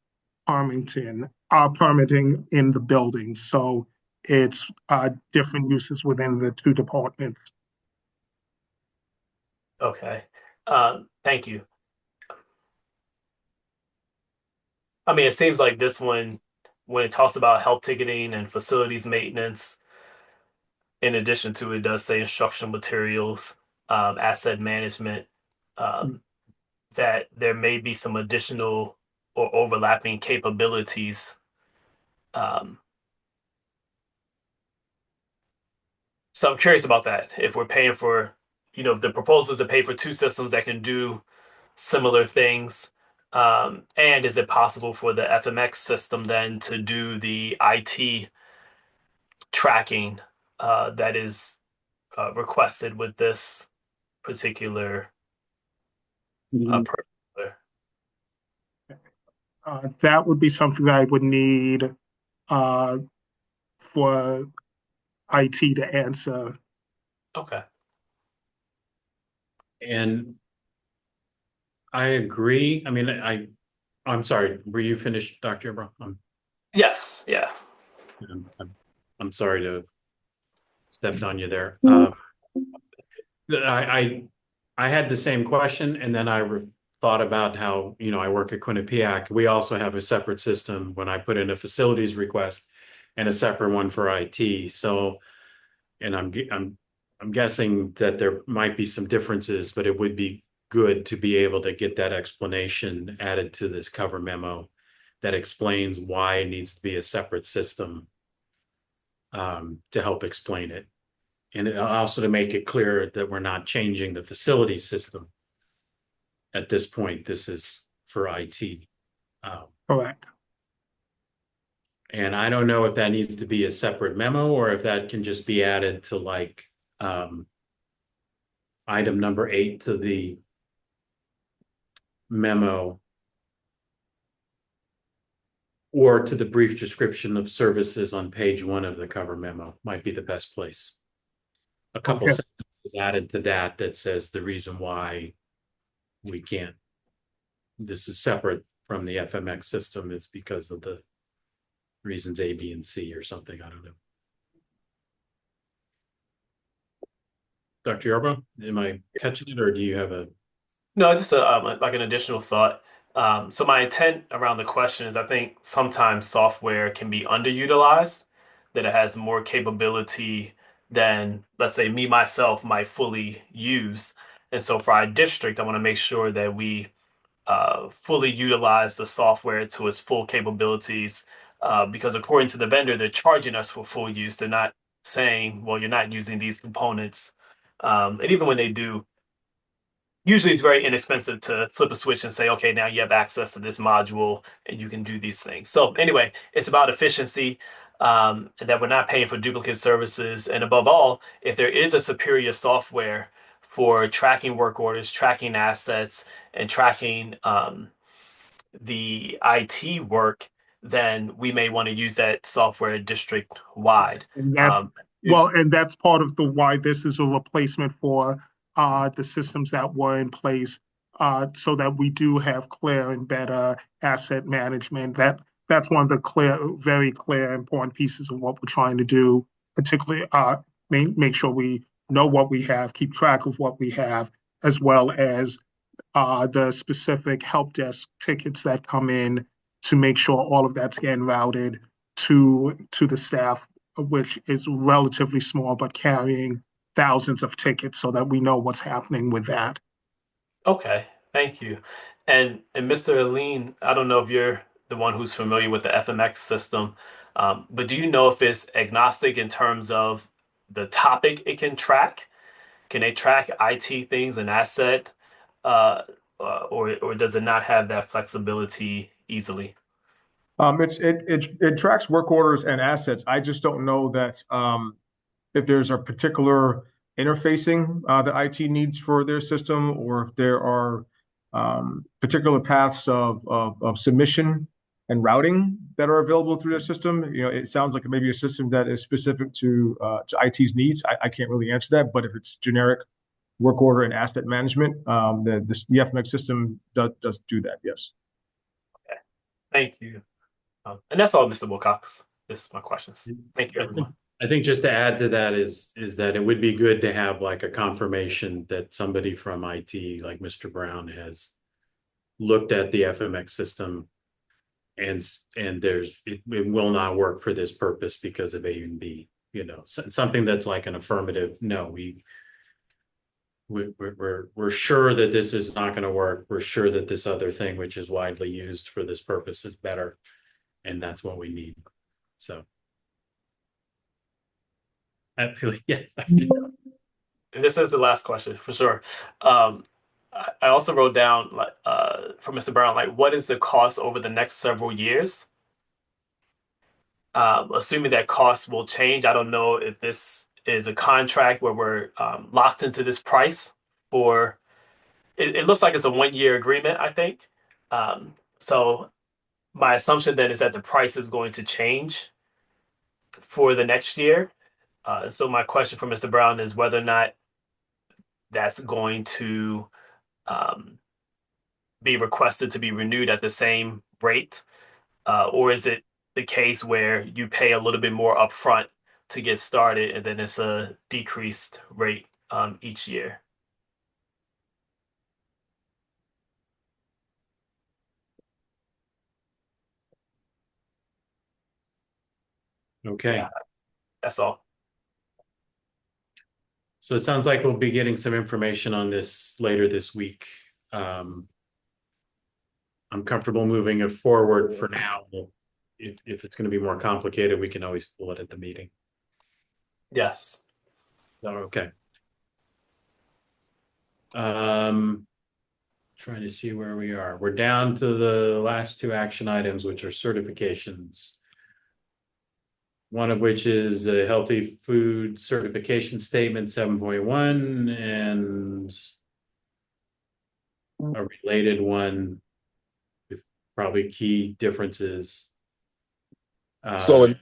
permitting in the buildings. So it's different uses within the two departments. Okay. Thank you. I mean, it seems like this one, when it talks about help ticketing and facilities maintenance, in addition to it does say instructional materials, asset management, um, that there may be some additional or overlapping capabilities. Um, so I'm curious about that. If we're paying for, if the proposal is to pay for two systems that can do similar things, and is it possible for the FMX system then to do the IT tracking that is requested with this particular particular? That would be something that I would need uh, for IT to answer. Okay. And I agree. I mean, I'm sorry. Were you finished, Dr. Yarbrough? Yes. Yeah. I'm, I'm sorry to stepped on you there. I I had the same question, and then thought about how, I work at Quinnipiac. We also have a separate system when I put in a facilities request and a separate one for IT. So, and I'm guessing that there might be some differences, but it would be good to be able to get that explanation added to this cover memo that explains why it needs to be a separate system, to help explain it. And also to make it clear that we're not changing the facility system. At this point, this is for IT. Correct. And I don't know if that needs to be a separate memo or if that can just be added to item number 8 to the memo, or to the brief description of services on page 1 of the cover memo might be the best place. A couple Okay. sentences added to that says the reason why we can't, this is separate from the FMX system is because of the reasons A, B, and C or something. I don't know. Dr. Yarbrough, am I catching it, or do you have a? No, just like an additional thought. So my intent around the question is I think sometimes software can be underutilized, that it has more capability than, let's say, me myself might fully use. And so for our district, I want to make sure that we fully utilize the software to its full capabilities. Because according to the vendor, they're charging us for full use. They're not saying, well, you're not using these components. And even when they do, usually it's very inexpensive to flip a switch and say, okay, now you have access to this module and you can do these things. So anyway, it's about efficiency, and that we're not paying for duplicate services. And above all, if there is a superior software for tracking work orders, tracking assets, and tracking the IT work, then we may want to use that software district wide. And Well, and that's part of the why this is a replacement for the systems that were in place, so that we do have clear and better asset management. That's one of the very clear, important pieces of what we're trying to do, particularly make sure we know what we have, keep track of what we have, as well as the specific help desk tickets that come in to make sure all of that's getting routed to the staff, which is relatively small, but carrying thousands of tickets so that we know what's happening with that. Okay, thank you. And Mr. Aline, I don't know if you're the one who's familiar with the FMX system, but do you know if it's agnostic in terms of the topic it can track? Can they track IT things and asset, uh, or does it not have that flexibility easily? It tracks work orders and assets. I just don't know that if there's a particular interfacing that IT needs for their system, or if there are particular paths of submission and routing that are available through their system. You know, it sounds like maybe a system that is specific to IT's needs. I can't really answer that, but if it's generic work order and asset management, the FMX system does do that. Yes. Okay, thank you. And that's all, Mr. Wilcox. This is my questions. Thank you, everyone. I think just to add to that is that it would be good to have like a confirmation that somebody from IT, like Mr. Brown, has looked at the FMX system and it will not work for this purpose because of A and B. You know, something that's like an affirmative. No, we're sure that this is not going to work. We're sure that this other thing, which is widely used for this purpose, is better, and that's what we need. So. Yeah. And this is the last question for sure. I also wrote down like for Mr. Brown, like what is the cost over the next several years? Assuming that costs will change, I don't know if this is a contract where we're locked into this price for. It looks like it's a 1 year agreement, I think. So my assumption then is that the price is going to change for the next year. So my question for Mr. Brown is whether or not that's going to um, be requested to be renewed at the same rate, or is it the case where you pay a little bit more upfront to get started and then it's a decreased rate each year? Okay. Yeah, that's all. So it sounds like we'll be getting some information on this later this week. I'm comfortable moving it forward for now. If it's going to be more complicated, we can always pull it at the meeting. Yes. Okay. Trying to see where we are. We're down to the last two action items, which are certifications. One of which is a healthy food certification statement 7.1 and a related one with probably key differences. So in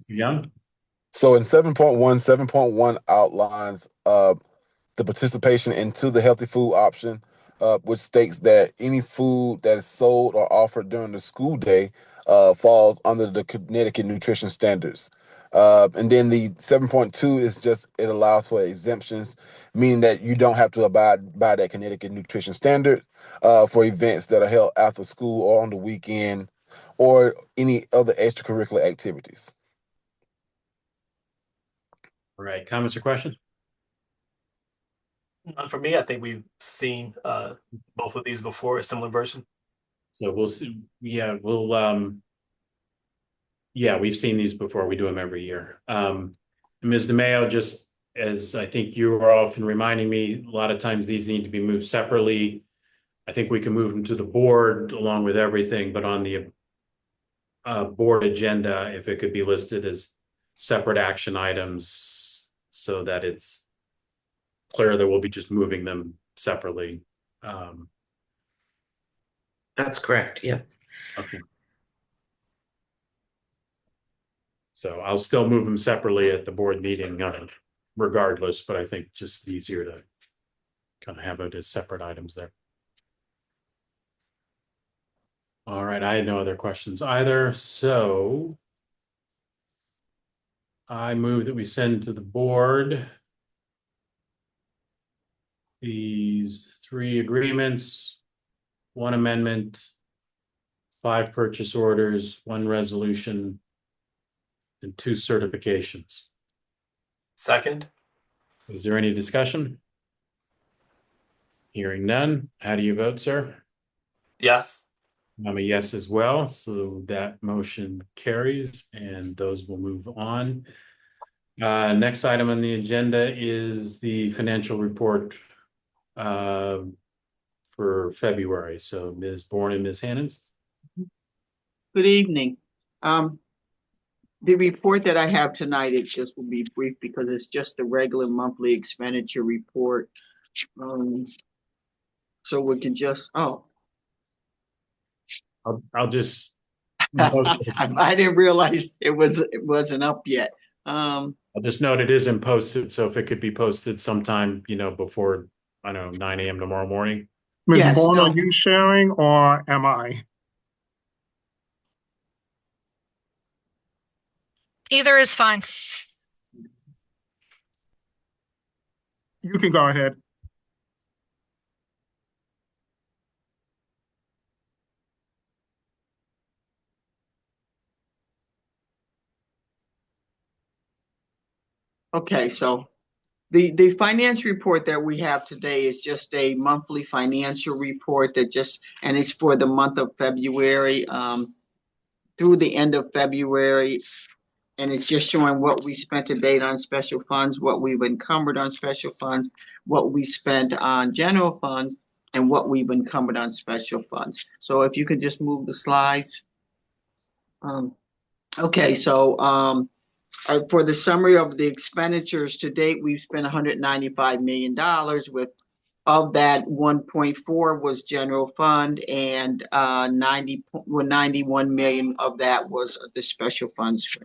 Young? so in 7.1 outlines the participation into the healthy food option, which states that any food that is sold or offered during the school day falls under the Connecticut nutrition standards. And then the 7.2 is just, it allows for exemptions, meaning that you don't have to abide by that Connecticut nutrition standard for events that are held after school or on the weekend or any other extracurricular activities. All right, comments or questions? For me, I think we've seen both of these before, a similar version. So we'll see. Yeah, we've seen these before. We do them every year. Ms. DeMayo, just as I think you are often reminding me, a lot of times these need to be moved separately. I think we can move them to the board along with everything, but on the board agenda, if it could be listed as separate action items so that it's clear that we'll be just moving them separately. That's correct. Yeah. Okay. So I'll still move them separately at the board meeting, regardless, but I think just easier to kind of have it as separate items there. All right, I had no other questions either, so I move that we send to the board these 3 agreements, 1 amendment, 5 purchase orders, 1 resolution, and 2 certifications. Second. Is there any discussion? Hearing none. How do you vote, sir? Yes. I'm a yes as well, so that motion carries and those will move on. Next item on the agenda is the financial report for February. So Ms. Bourne and Ms. Hannons. Good evening. The report that I have tonight, it just will be brief because it's just the regular monthly expenditure report. So we can just, I'll just I didn't realize it wasn't up yet. I'll just note it isn't posted, so if it could be posted sometime, before, I don't know, 9 a.m. tomorrow morning. Ms. Yes, Bourne, no. are you sharing or am I? Either is fine. You can go ahead. Okay, so the financial report that we have today is just a monthly financial report and it's for the month of February, through the end of February. And it's just showing what we spent to date on special funds, what we've encumbered on special funds, what we spent on general funds, and what we've encumbered on special funds. So if you could just move the slides. Okay, so for the summary of the expenditures to date, we've spent $195 million with, of that 1.4 was general fund and 91 million of that was the special funds.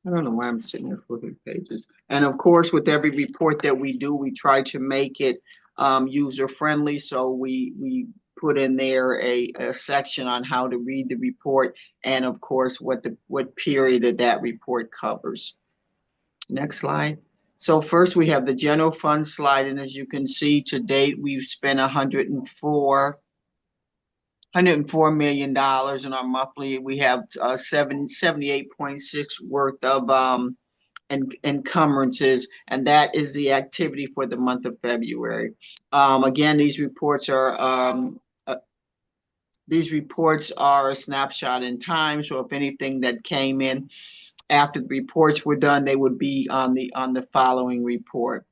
I don't know why I'm sitting there flipping pages. And of course, with every report that we do, we try to make it user friendly. So we put in there a section on how to read the report, and of course, what period that report covers. Next slide. So first, we have the general fund slide, and as you can see, to date we've spent $104 million in our monthly. We have 78.6 worth of encumbrances, and that is the activity for the month of February. Again, these reports are a snapshot in time. So if anything that came in after the reports were done, they would be on the following report.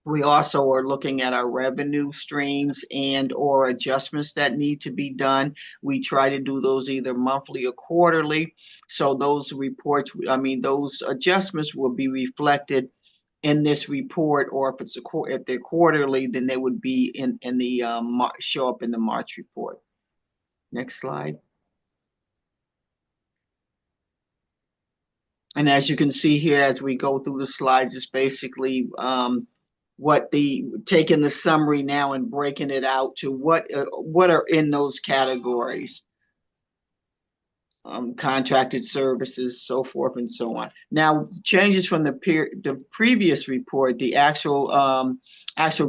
We also are looking at our revenue streams and or adjustments that need to be done. We try to do those either monthly or quarterly. So those reports, those adjustments will be reflected in this report, or if they're quarterly, then they would be in the show up in the March report. Next slide. And as you can see here, as we go through the slides, it's basically taking the summary now and breaking it out to what are in those categories. Contracted services, so forth and so on. Now, changes from the previous report, the actual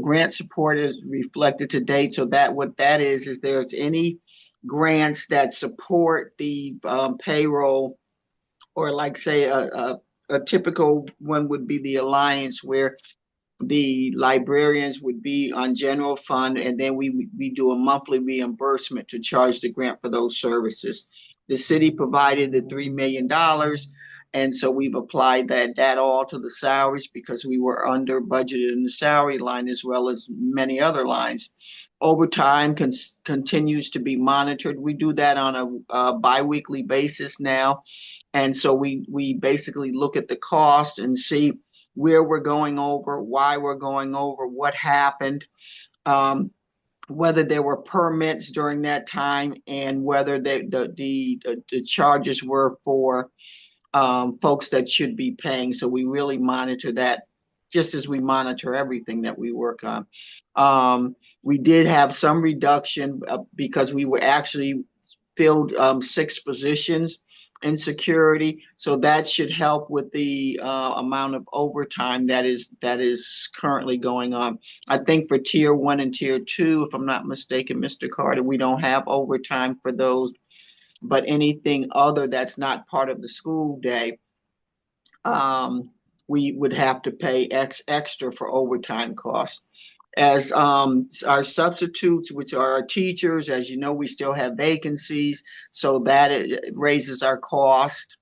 grant support is reflected to date. So that what that is there's any grants that support the payroll, or like say a typical one would be the Alliance, where the librarians would be on general fund, and then we do a monthly reimbursement to charge the grant for those services. The city provided the $3 million, and so we've applied that all to the salaries because we were under budgeted in the salary line as well as many other lines. Overtime continues to be monitored. We do that on a bi-weekly basis now, and so we basically look at the cost and see where we're going over, why we're going over, what happened. whether there were permits during that time, and whether the charges were for folks that should be paying. So we really monitor that, just as we monitor everything that we work on. We did have some reduction because we were actually filled 6 positions in security, so that should help with the amount of overtime that is currently going on. I think for tier 1 and tier 2, if I'm not mistaken, Mr. Carter, we don't have overtime for those, but anything other that's not part of the school day, we would have to pay extra for overtime costs. As our substitutes, which are our teachers, as you know, we still have vacancies, so that it raises our cost.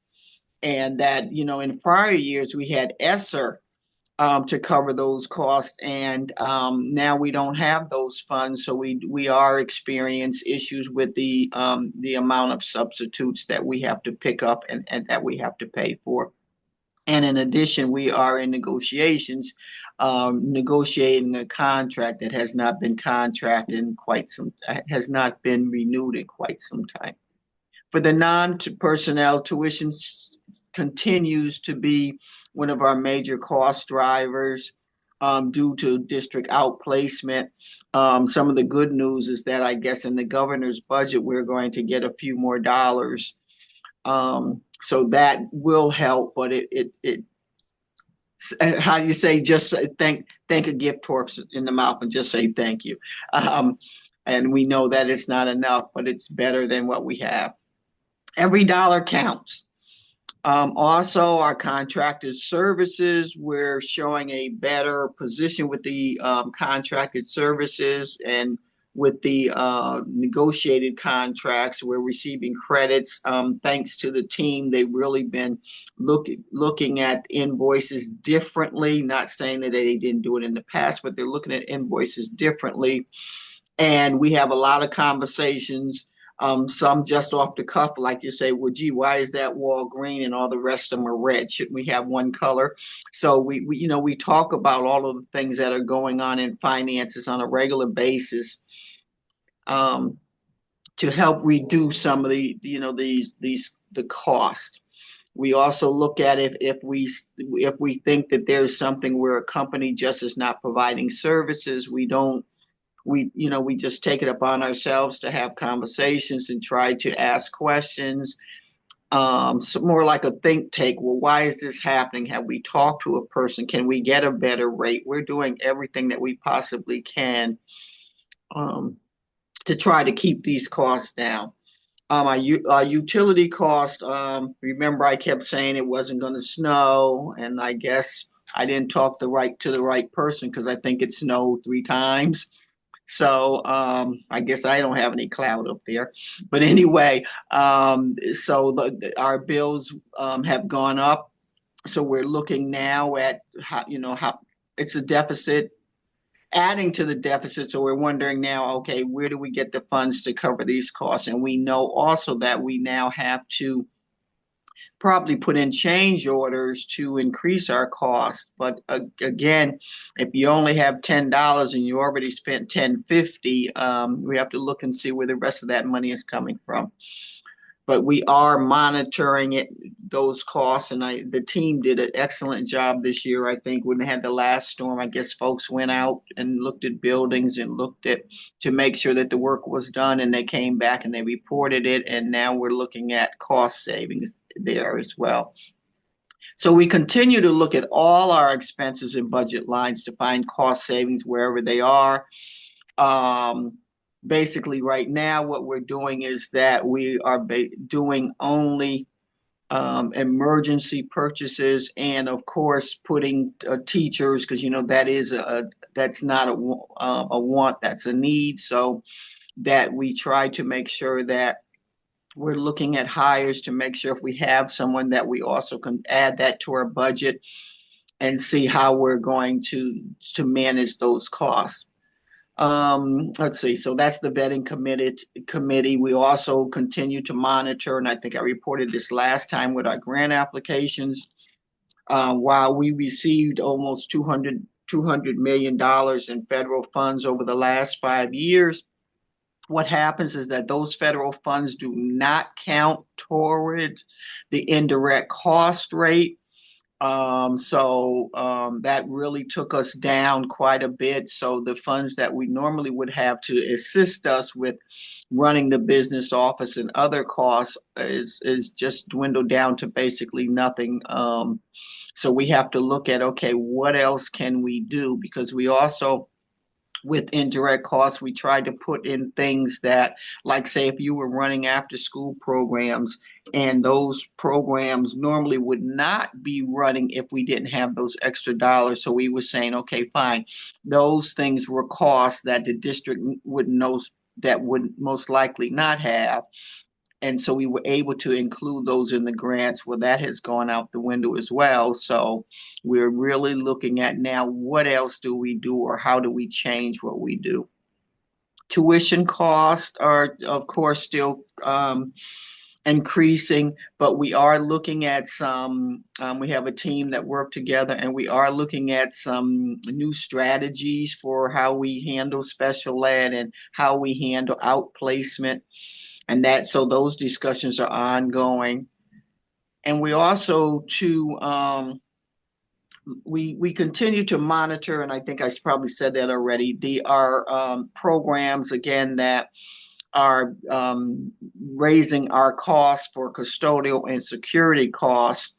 And that, in prior years, we had ESSER to cover those costs, and now we don't have those funds, so we are experience issues with the amount of substitutes that we have to pick up and that we have to pay for. And in addition, we are in negotiations, negotiating a contract that has not been has not been renewed in quite some time. For the non-personnel, tuition continues to be one of our major cost drivers due to district outplacement. Some of the good news is that I guess in the governor's budget, we're going to get a few more dollars. So that will help, but it how do you say, just thank a gift horse in the mouth and just say thank you. And we know that it's not enough, but it's better than what we have. Every dollar counts. Also, our contracted services, we're showing a better position with the contracted services, and with the negotiated contracts, we're receiving credits. Thanks to the team, they've really been looking at invoices differently, not saying that they didn't do it in the past, but they're looking at invoices differently. And we have a lot of conversations, some just off the cuff, like you say, well, gee, why is that wall green and all the rest of them are red? Shouldn't we have one color? So we talk about all of the things that are going on in finances on a regular basis, to help reduce some of the the cost. We also look at if we think that there's something where a company just is not providing services, we just take it upon ourselves to have conversations and try to ask questions. So more like a think tank. Well, why is this happening? Have we talked to a person? Can we get a better rate? We're doing everything that we possibly can to try to keep these costs down. Our utility cost, remember I kept saying it wasn't going to snow, and I guess I didn't talk to the right person, because I think it snowed 3 times. So I guess I don't have any cloud up there. But anyway, so our bills have gone up. So we're looking now at how it's a deficit, adding to the deficit. So we're wondering now, okay, where do we get the funds to cover these costs? And we know also that we now have to probably put in change orders to increase our costs. But again, if you only have $10 and you already spent $10.50, we have to look and see where the rest of that money is coming from. But we are monitoring those costs, and the team did an excellent job this year. I think when they had the last storm, I guess folks went out and looked at buildings and looked at to make sure that the work was done, and they came back and they reported it, and now we're looking at cost savings there as well. So we continue to look at all our expenses and budget lines to find cost savings wherever they are. Basically, right now, what we're doing is that we are doing only emergency purchases, and of course, putting teachers, because that's not a want, that's a need. So that we try to make sure that we're looking at hires to make sure if we have someone that we also can add that to our budget and see how we're going to manage those costs. Let's see. So that's the vetting committee. We also continue to monitor, and I think I reported this last time with our grant applications. While we received almost 200 $200 million in federal funds over the last 5 years. What happens is that those federal funds do not count toward the indirect cost rate. That really took us down quite a bit. So the funds that we normally would have to assist us with running the business office and other costs is just dwindled down to basically nothing. So we have to look at, okay, what else can we do? Because we also, with indirect costs, we tried to put in things that, like, say, if you were running after school programs, and those programs normally would not be running if we didn't have those extra dollars. So we were saying, okay, fine, those things were costs that the district would know that would most likely not have. And so we were able to include those in the grants. Well, that has gone out the window as well. So we're really looking at now, what else do we do, or how do we change what we do? Tuition costs are, of course, still increasing, but we are looking at some, we have a team that work together, and we are looking at some new strategies for how we handle special ed and how we handle outplacement. And that, so those discussions are ongoing. And we also we continue to monitor, and I think I probably said that already, our programs, again, that are raising our costs for custodial and security costs.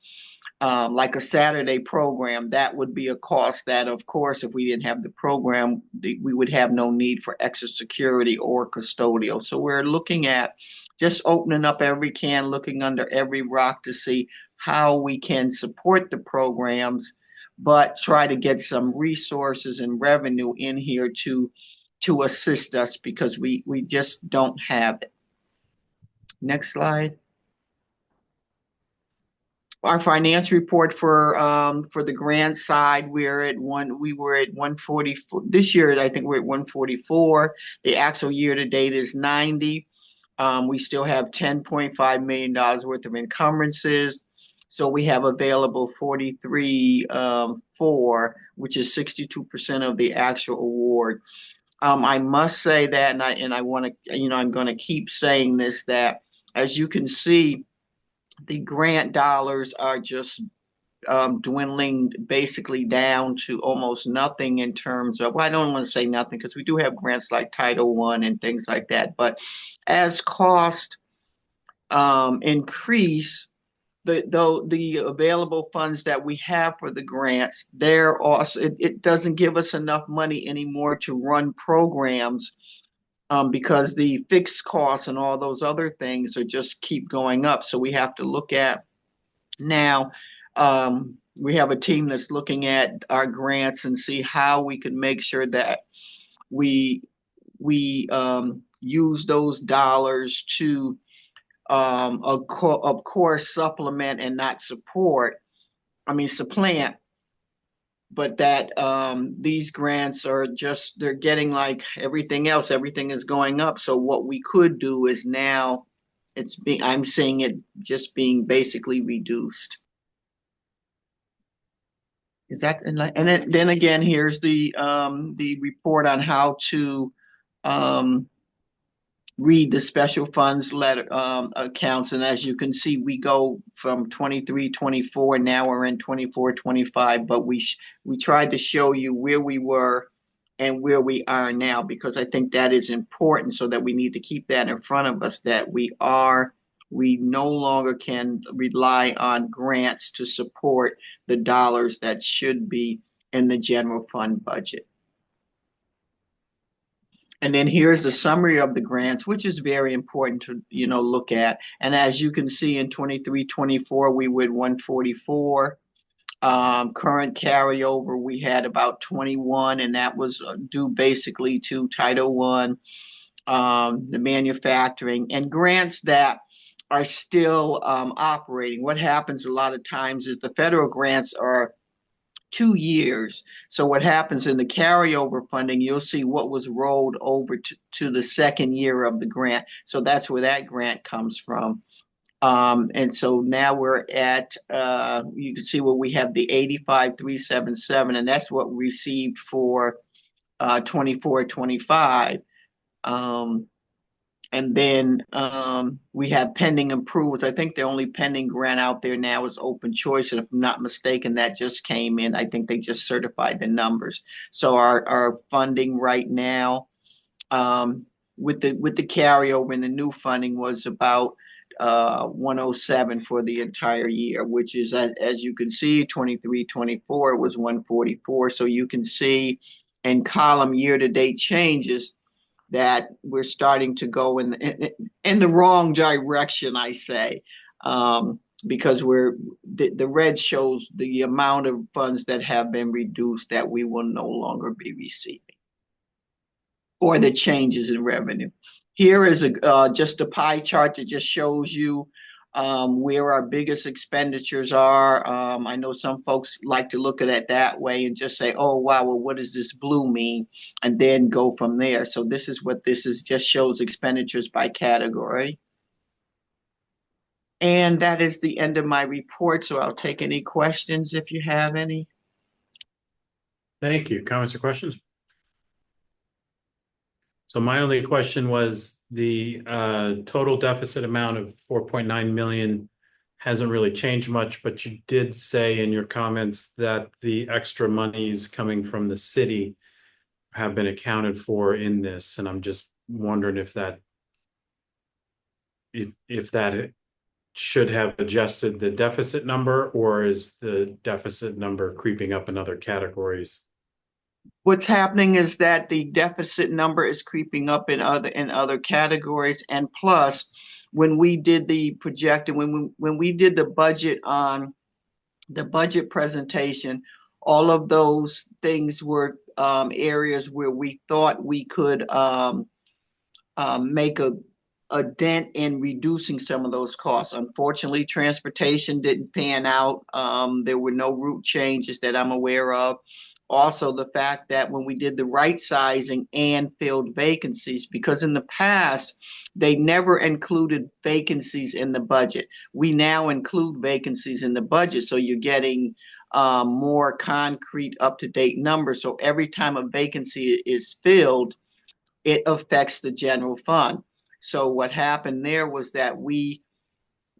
Like a Saturday program, that would be a cost that, of course, if we didn't have the program, we would have no need for extra security or custodial. So we're looking at just opening up every can, looking under every rock to see how we can support the programs, but try to get some resources and revenue in here to assist us, because we just don't have it. Next slide. Our financial report for the grant side, we were at 144 this year. I think we're at 144. The actual year to date is 90. We still have $10.5 million worth of encumbrances. So we have available 43.4, which is 62% of the actual award. I must say that, and I want to, I'm going to keep saying this, that as you can see, the grant dollars are just dwindling basically down to almost nothing in terms of, well, I don't want to say nothing, because we do have grants like Title I and things like that. But as costs increase, the available funds that we have for the grants, they're also, it doesn't give us enough money anymore to run programs, because the fixed costs and all those other things are just keep going up. So we have to look at now, we have a team that's looking at our grants and see how we can make sure that we use those dollars to, of course, supplement and not support, supplant, but that these grants are just, they're getting like everything else, everything is going up. So what we could do is now, I'm seeing it just being basically reduced. Is that, and then again, here's the report on how to read the special funds letter accounts. And as you can see, we go from 23, 24, now we're in 24, 25, but we tried to show you where we were and where we are now, because I think that is important, so that we need to keep that in front of us, that we no longer can rely on grants to support the dollars that should be in the general fund budget. And then here's the summary of the grants, which is very important to, look at. And as you can see, in 23, 24, we were 144. Current carryover, we had about 21, and that was due basically to Title I, the manufacturing, and grants that are still operating. What happens a lot of times is the federal grants are 2 years. So what happens in the carryover funding, you'll see what was rolled over to the second year of the grant. So that's where that grant comes from. And so now we're at, you can see where we have the 85,377, and that's what we received for 24-25. And then we have pending approvals. I think the only pending grant out there now is Open Choice. And if I'm not mistaken, that just came in. I think they just certified the numbers. So our funding right now, with the carryover and the new funding, was about 107 for the entire year, which is, as you can see, 23-24 was 144. So you can see in column year-to-date changes that we're starting to go in the wrong direction, I say, because the red shows the amount of funds that have been reduced that we will no longer be receiving, or the changes in revenue. Here is just a pie chart that just shows you where our biggest expenditures are. I know some folks like to look at it that way and just say, oh, wow, well, what does this blue mean? And then go from there. So this is what this is, just shows expenditures by category. And that is the end of my report. So I'll take any questions if you have any. Thank you. Comments or questions? So my only question was the total deficit amount of 4.9 million hasn't really changed much, but you did say in your comments that the extra monies coming from the city have been accounted for in this, and I'm just wondering if that should have adjusted the deficit number, or is the deficit number creeping up in other categories? What's happening is that the deficit number is creeping up in other categories, and plus, when we did the project and when we did the budget on the budget presentation, all of those things were areas where we thought we could make a dent in reducing some of those costs. Unfortunately, transportation didn't pan out. There were no route changes that I'm aware of. Also, the fact that when we did the right sizing and filled vacancies, because in the past, they never included vacancies in the budget. We now include vacancies in the budget, so you're getting more concrete, up-to-date numbers. So every time a vacancy is filled, it affects the general fund. So what happened there was that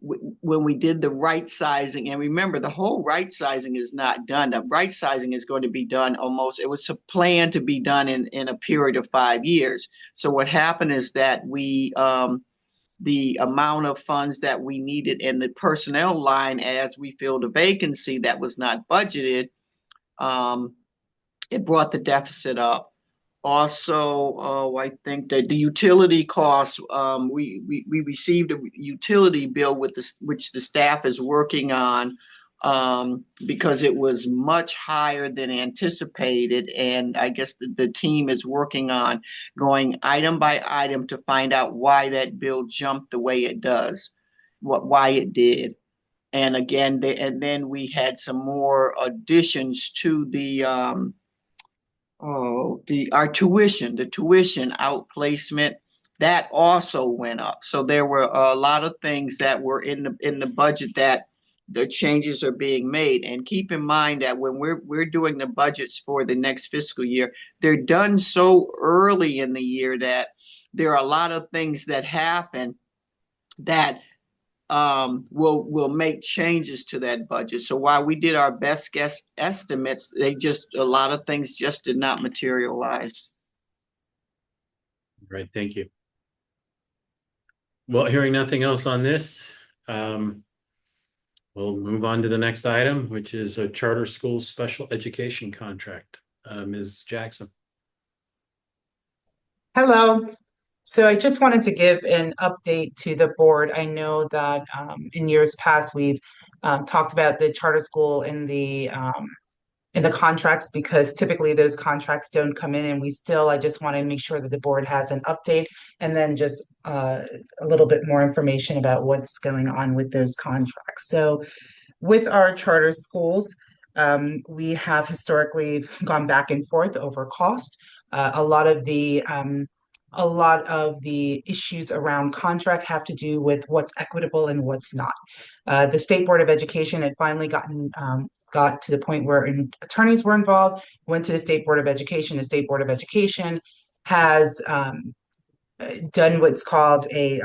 when we did the right sizing, and remember, the whole right sizing is not done. The right sizing is going to be done it was a plan to be done in a period of 5 years. So what happened is that the amount of funds that we needed in the personnel line as we filled a vacancy that was not budgeted, it brought the deficit up. Also, I think that the utility costs, we received a utility bill which the staff is working on, because it was much higher than anticipated. And I guess the team is working on going item by item to find out why that bill jumped the way it does, why it did. And again, then we had some more additions to our tuition, the tuition outplacement, that also went up. So there were a lot of things that were in the budget that the changes are being made. And keep in mind that when we're doing the budgets for the next fiscal year, they're done so early in the year that there are a lot of things that happen that will make changes to that budget. So while we did our best guess estimates, a lot of things just did not materialize. Right, thank you. Well, hearing nothing else on this, we'll move on to the next item, which is a charter school special education contract. Ms. Jackson. Hello. So I just wanted to give an update to the board. I know that in years past, we've talked about the charter school in the contracts, because typically those contracts don't come in, and I just want to make sure that the board has an update, and then just a little bit more information about what's going on with those contracts. So with our charter schools, we have historically gone back and forth over cost. A lot of the a lot of the issues around contract have to do with what's equitable and what's not. The State Board of Education had finally got to the point where attorneys were involved, went to the State Board of Education. The State Board of Education has done what's called a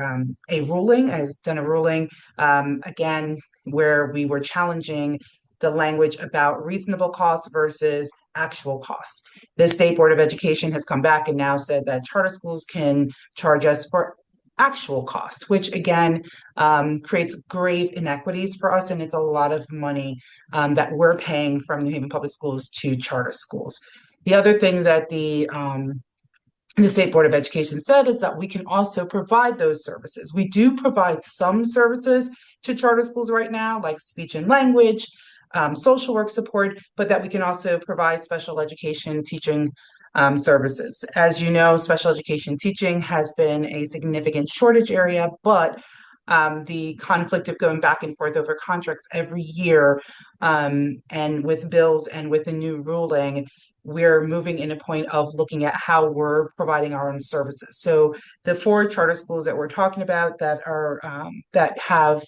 ruling, has done a ruling again where we were challenging the language about reasonable costs versus actual costs. The State Board of Education has come back and now said that charter schools can charge us for actual cost, which again creates grave inequities for us, and it's a lot of money that we're paying from New Haven Public Schools to charter schools. The other thing that the State Board of Education said is that we can also provide those services. We do provide some services to charter schools right now, like speech and language, social work support, but that we can also provide special education teaching services. As you know, special education teaching has been a significant shortage area, but the conflict of going back and forth over contracts every year and with bills and with the new ruling, we're moving in a point of looking at how we're providing our own services. So the 4 charter schools that we're talking about that are that have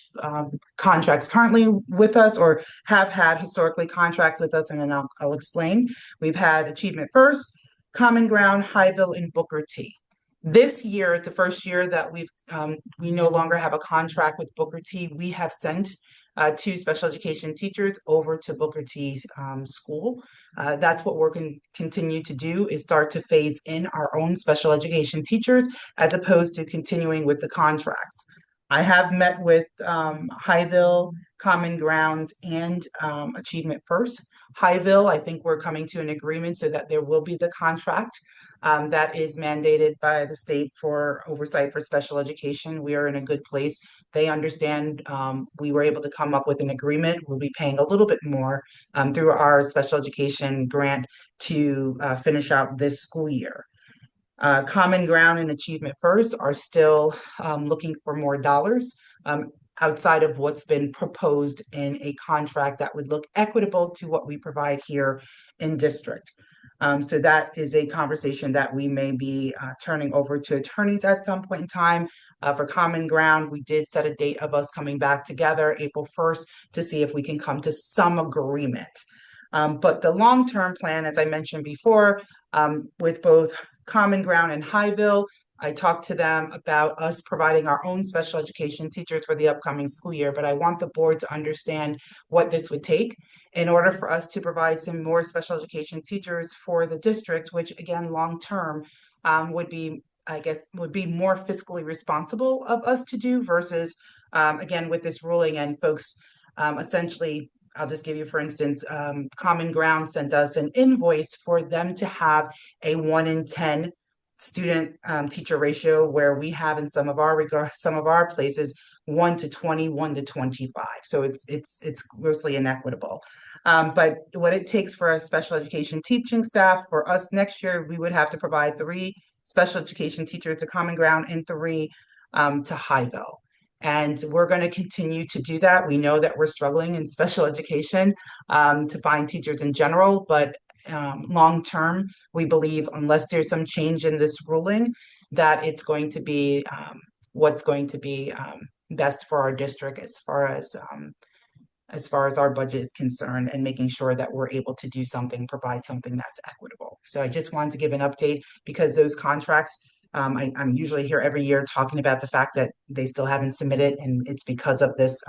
contracts currently with us or have had historically contracts with us, and then I'll explain. We've had Achievement First, Common Ground, Highville, and Booker T. This year, it's the first year that we no longer have a contract with Booker T. We have sent 2 special education teachers over to Booker T school. That's what we're going to continue to do, is start to phase in our own special education teachers as opposed to continuing with the contracts. I have met with Highville, Common Ground, and Achievement First. Highville, I think we're coming to an agreement so that there will be the contract that is mandated by the state for oversight for special education. We are in a good place. They understand we were able to come up with an agreement. We'll be paying a little bit more through our special education grant to finish out this school year. Common Ground and Achievement First are still looking for more dollars outside of what's been proposed in a contract that would look equitable to what we provide here in district. So that is a conversation that we may be turning over to attorneys at some point in time. For Common Ground, we did set a date of us coming back together April 1st to see if we can come to some agreement. But the long-term plan, as I mentioned before, with both Common Ground and Highville, I talked to them about us providing our own special education teachers for the upcoming school year, but I want the board to understand what this would take in order for us to provide some more special education teachers for the district, which again, long-term would be, I guess, would be more fiscally responsible of us to do versus, again, with this ruling and folks essentially, I'll just give you, for instance, Common Ground sent us an invoice for them to have a 1 in 10 student teacher ratio, where we have in some of our places 1 to 20, 1 to 25. So it's grossly inequitable. But what it takes for a special education teaching staff for us next year, we would have to provide 3 special education teachers to Common Ground and 3 to Highville. And we're going to continue to do that. We know that we're struggling in special education to find teachers in general, but long term, we believe unless there's some change in this ruling, that it's going to be what's going to be best for our district as far as our budget is concerned, and making sure that we're able to do something, provide something that's equitable. So I just wanted to give an update because those contracts, I'm usually here every year talking about the fact that they still haven't submitted, and it's because of this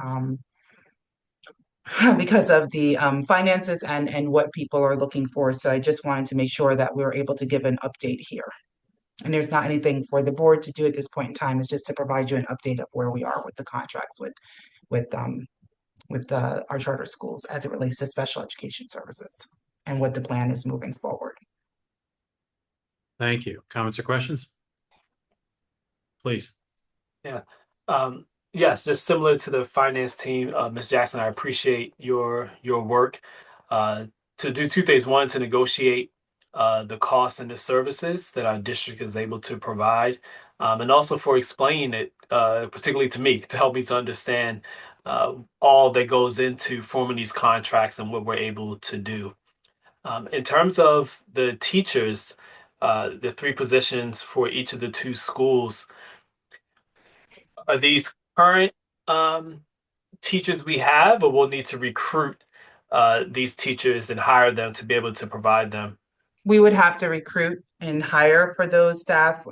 because of the finances and what people are looking for. So I just wanted to make sure that we were able to give an update here. And there's not anything for the board to do at this point in time. It's just to provide you an update of where we are with the contracts with our charter schools as it relates to special education services and what the plan is moving forward. Thank you. Comments or questions? Please. Yeah. Yes, just similar to the finance team, Ms. Jackson, I appreciate your work to do 2 things. One, to negotiate the costs and the services that our district is able to provide, and also for explaining it, particularly to me, to help me to understand all that goes into forming these contracts and what we're able to do. In terms of the teachers, the three positions for each of the two schools. Are these current teachers we have, or we'll need to recruit these teachers and hire them to be able to provide them? We would have to recruit and hire for those staff.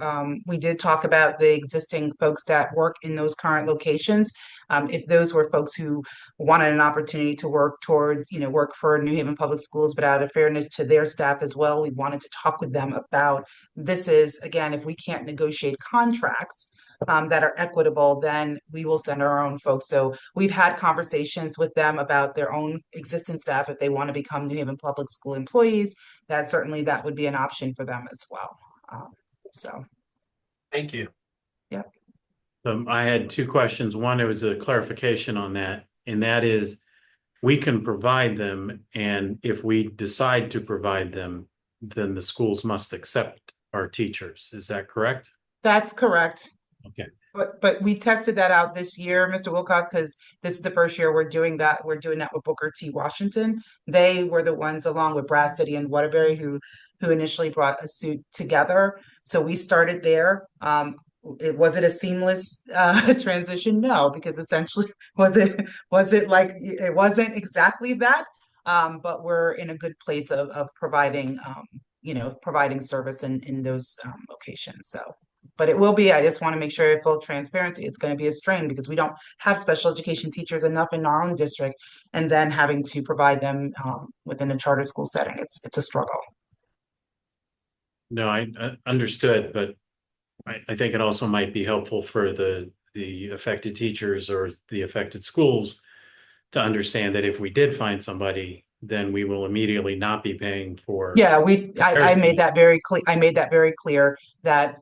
We did talk about the existing folks that work in those current locations. If those were folks who wanted an opportunity to work toward, work for New Haven Public Schools, but out of fairness to their staff as well, we wanted to talk with them about this is, again, if we can't negotiate contracts that are equitable, then we will send our own folks. So we've had conversations with them about their own existing staff if they want to become New Haven Public School employees. That would be an option for them as well. So, Thank you. Yep. I had two questions. One, it was a clarification on that, and that is, we can provide them, and if we decide to provide them, then the schools must accept our teachers. Is that correct? That's correct. Okay. But we tested that out this year, Mr. Wilcox, because this is the first year we're doing that. We're doing that with Booker T. Washington. They were the ones, along with Brass City and Waterbury, who initially brought a suit together. So we started there. Was it a seamless transition? No, because essentially was it like it wasn't exactly that. But we're in a good place of providing providing service in those locations. So. But it will be, I just want to make sure full transparency, it's going to be a strain because we don't have special education teachers enough in our own district, and then having to provide them within a charter school setting. It's a struggle. No, I understood, but I think it also might be helpful for the affected teachers or the affected schools to understand that if we did find somebody, then we will immediately not be paying for. Yeah, I made that very clear. I made that very clear that,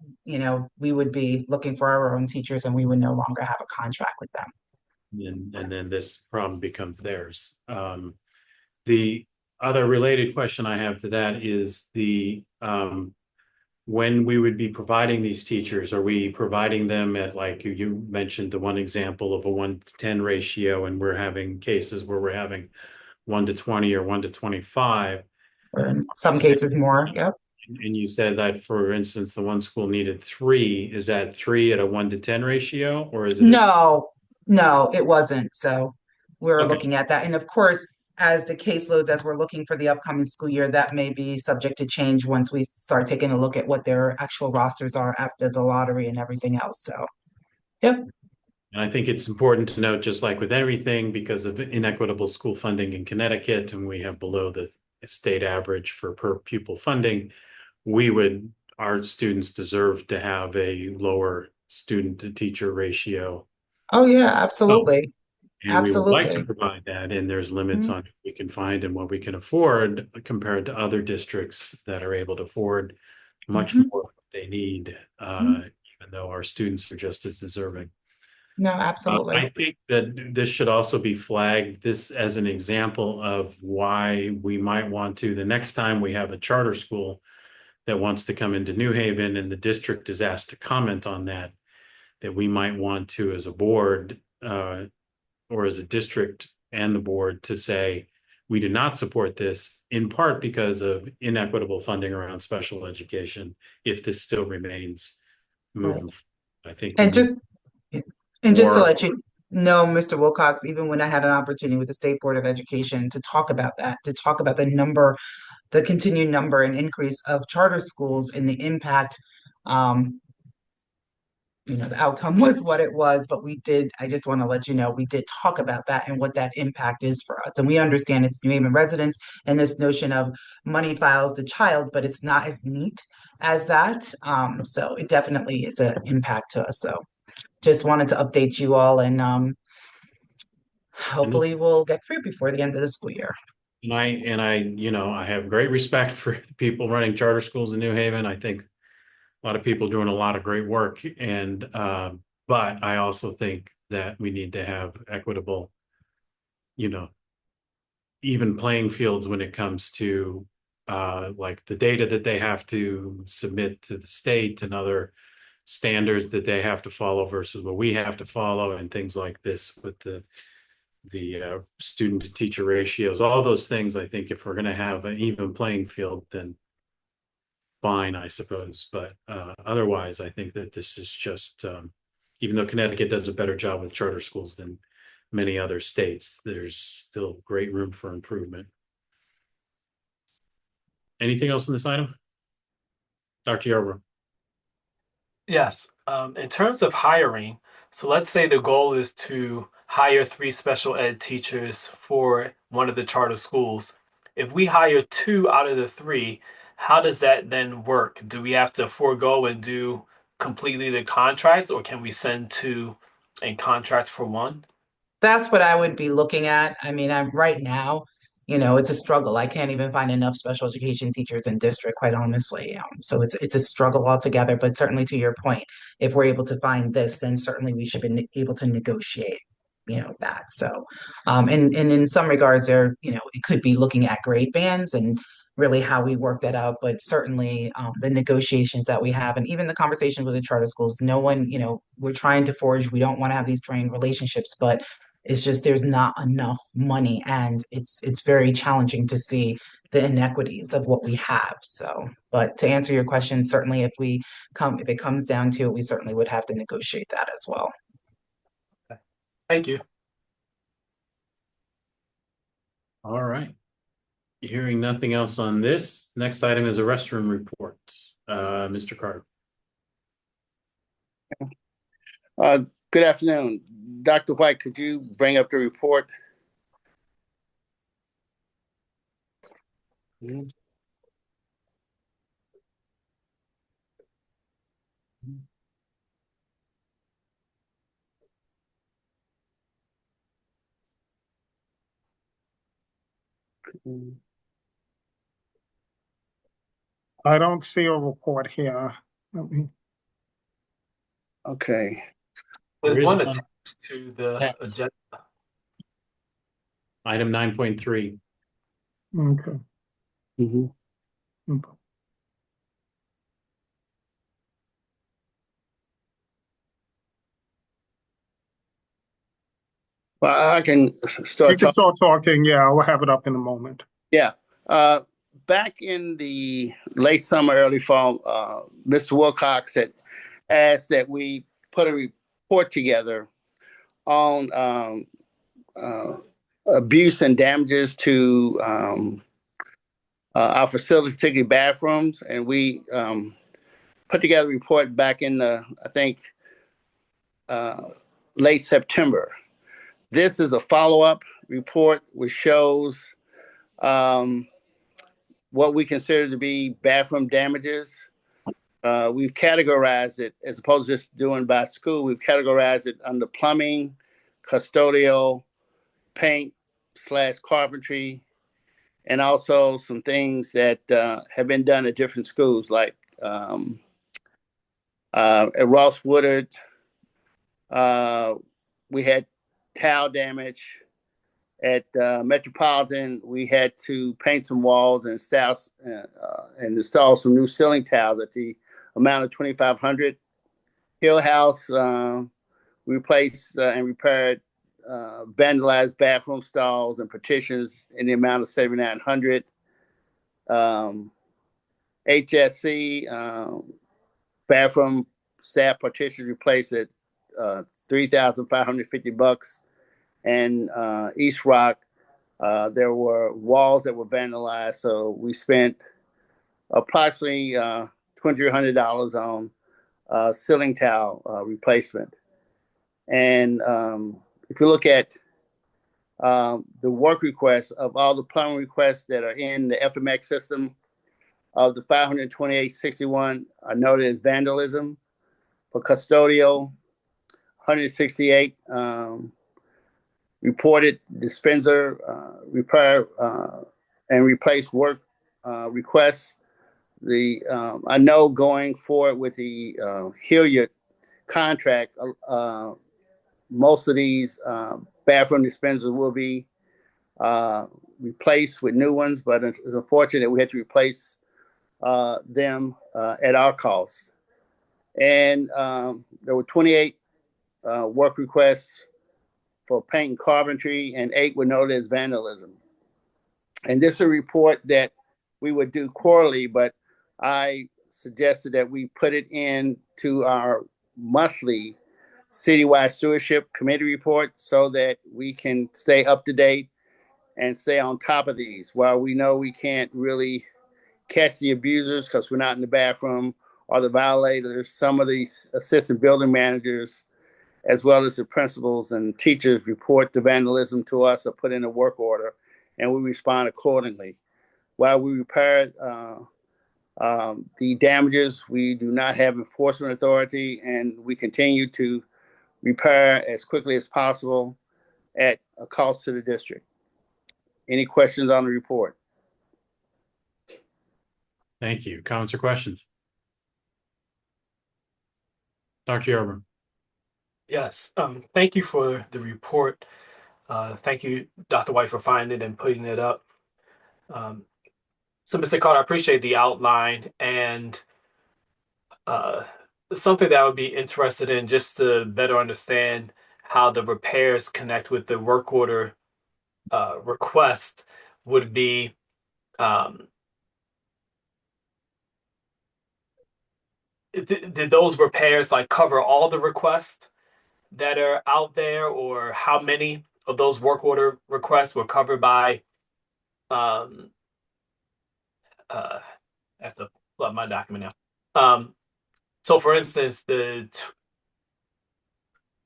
we would be looking for our own teachers and we would no longer have a contract with them. And then this problem becomes theirs. The other related question I have to that is when we would be providing these teachers, are we providing them at, like you mentioned, the one example of a 1-to-10 ratio, and we're having cases where we're having 1-to-20 or 1-to-25? Or in some cases more, yep. And you said that, for instance, the one school needed 3. Is that 3 at a 1-to-10 ratio, or is it? No, it wasn't. So we're Okay. looking at that. And of course, as the caseloads, as we're looking for the upcoming school year, that may be subject to change once we start taking a look at what their actual rosters are after the lottery and everything else. So, yep. And I think it's important to note, just like with everything, because of inequitable school funding in Connecticut, and we have below the state average for per pupil funding, our students deserve to have a lower student to teacher ratio. Oh yeah, absolutely. And Absolutely. we would like to provide that, and there's limits on what we can find and what we can afford compared to other districts that are able to afford much more what they need, even though our students are just as deserving. No, absolutely. I think that this should also be flagged, this as an example of why we might want to, the next time we have a charter school that wants to come into New Haven and the district is asked to comment on that we might want to, as a board, or as a district and the board, to say, we do not support this, in part because of inequitable funding around special education, if this still remains moving forward. I think. And just to let you know, Mr. Wilcox, even when I had an opportunity with the State Board of Education to talk about that, to talk about the continued number and increase of charter schools and the impact, the outcome was what it was, but I just want to let you know, we did talk about that and what that impact is for us. And we understand it's New Haven residents and this notion of money files the child, but it's not as neat as that. So it definitely is an impact to us. So just wanted to update you all, and hopefully we'll get through before the end of the school year. And I have great respect for people running charter schools in New Haven. I think a lot of people doing a lot of great work, and but I also think that we need to have equitable, even playing fields when it comes to like the data that they have to submit to the state and other standards that they have to follow versus what we have to follow, and things like this with the student to teacher ratios, all those things. I think if we're going to have an even playing field, then fine, I suppose. But otherwise, I think that this is just, even though Connecticut does a better job with charter schools than many other states, there's still great room for improvement. Anything else in this item? Dr. Yarbrough. Yes. In terms of hiring, so let's say the goal is to hire 3 special ed teachers for one of the charter schools. If we hire 2 out of the 3, how does that then work? Do we have to forego and do completely the contract, or can we send 2 and contract for 1? That's what I would be looking at. I mean, I'm right now, it's a struggle. I can't even find enough special education teachers in district, quite honestly. So it's a struggle altogether. But certainly to your point, if we're able to find this, then certainly we should be able to negotiate, that. So, and in some regards, it could be looking at grade bands and really how we work that out. But certainly, the negotiations that we have, and even the conversations with the charter schools, no one, we're trying to forge. We don't want to have these strained relationships, but it's just there's not enough money, and it's very challenging to see the inequities of what we have. So, but to answer your question, certainly if it comes down to it, we certainly would have to negotiate that as well. Thank you. All right. Hearing nothing else on this, next item is a restroom report. Mr. Carter. Good afternoon. Dr. White, could you bring up the report? I don't see a report here. Okay. There's There is one one. attached to the Yeah. agenda. Item 9.3. Okay. Okay. Well, I can You start can talking. start talking. Yeah, I'll have it up in a moment. Yeah. Back in the late summer, early fall, Mr. Wilcox had asked that we put a report together on abuse and damages to our facility, particularly bathrooms. And we put together a report back in I think, late September. This is a follow-up report which shows what we consider to be bathroom damages. We've categorized it, as opposed to just doing by school, we've categorized it under plumbing, custodial, paint/carpentry, and also some things that have been done at different schools, like at Ross Woodard, we had tile damage. At Metropolitan, we had to paint some walls and and install some new ceiling tiles at the amount of $2,500. Hill House, we replaced and repaired vandalized bathroom stalls and partitions in the amount of $7,900. HSC, bathroom staff partitions replaced at $3,550. And East Rock, there were walls that were vandalized, so we spent approximately $2,300 on ceiling tile replacement. And if you look at the work requests of all the plumbing requests that are in the FMX system, of the 528.61 are noted as vandalism. For custodial, 168 reported dispenser repair and replace work requests. I know going forward with the Hilliard contract, most of these bathroom dispensers will be replaced with new ones, but it's unfortunate we had to replace them at our cost. And there were 28 work requests for paint and carpentry, and 8 were noted as vandalism. And this is a report that we would do quarterly, but I suggested that we put it into our monthly citywide stewardship committee report so that we can stay up to date and stay on top of these. While we know we can't really catch the abusers because we're not in the bathroom or the violators, some of these assistant building managers, as well as the principals and teachers, report the vandalism to us or put in a work order, and we respond accordingly. While we repair the damages, we do not have enforcement authority, and we continue to repair as quickly as possible at a cost to the district. Any questions on the report? Thank you. Comments or questions? Dr. Yarber. Yes, thank you for the report. Thank you, Dr. White, for finding it and putting it up. So, Mr. Carter, I appreciate the outline and uh, something that I would be interested in just to better understand how the repairs connect with the work order request would be um, did those repairs like cover all the requests that are out there, or how many of those work order requests were covered by um, I have to pull up my document now. So for instance,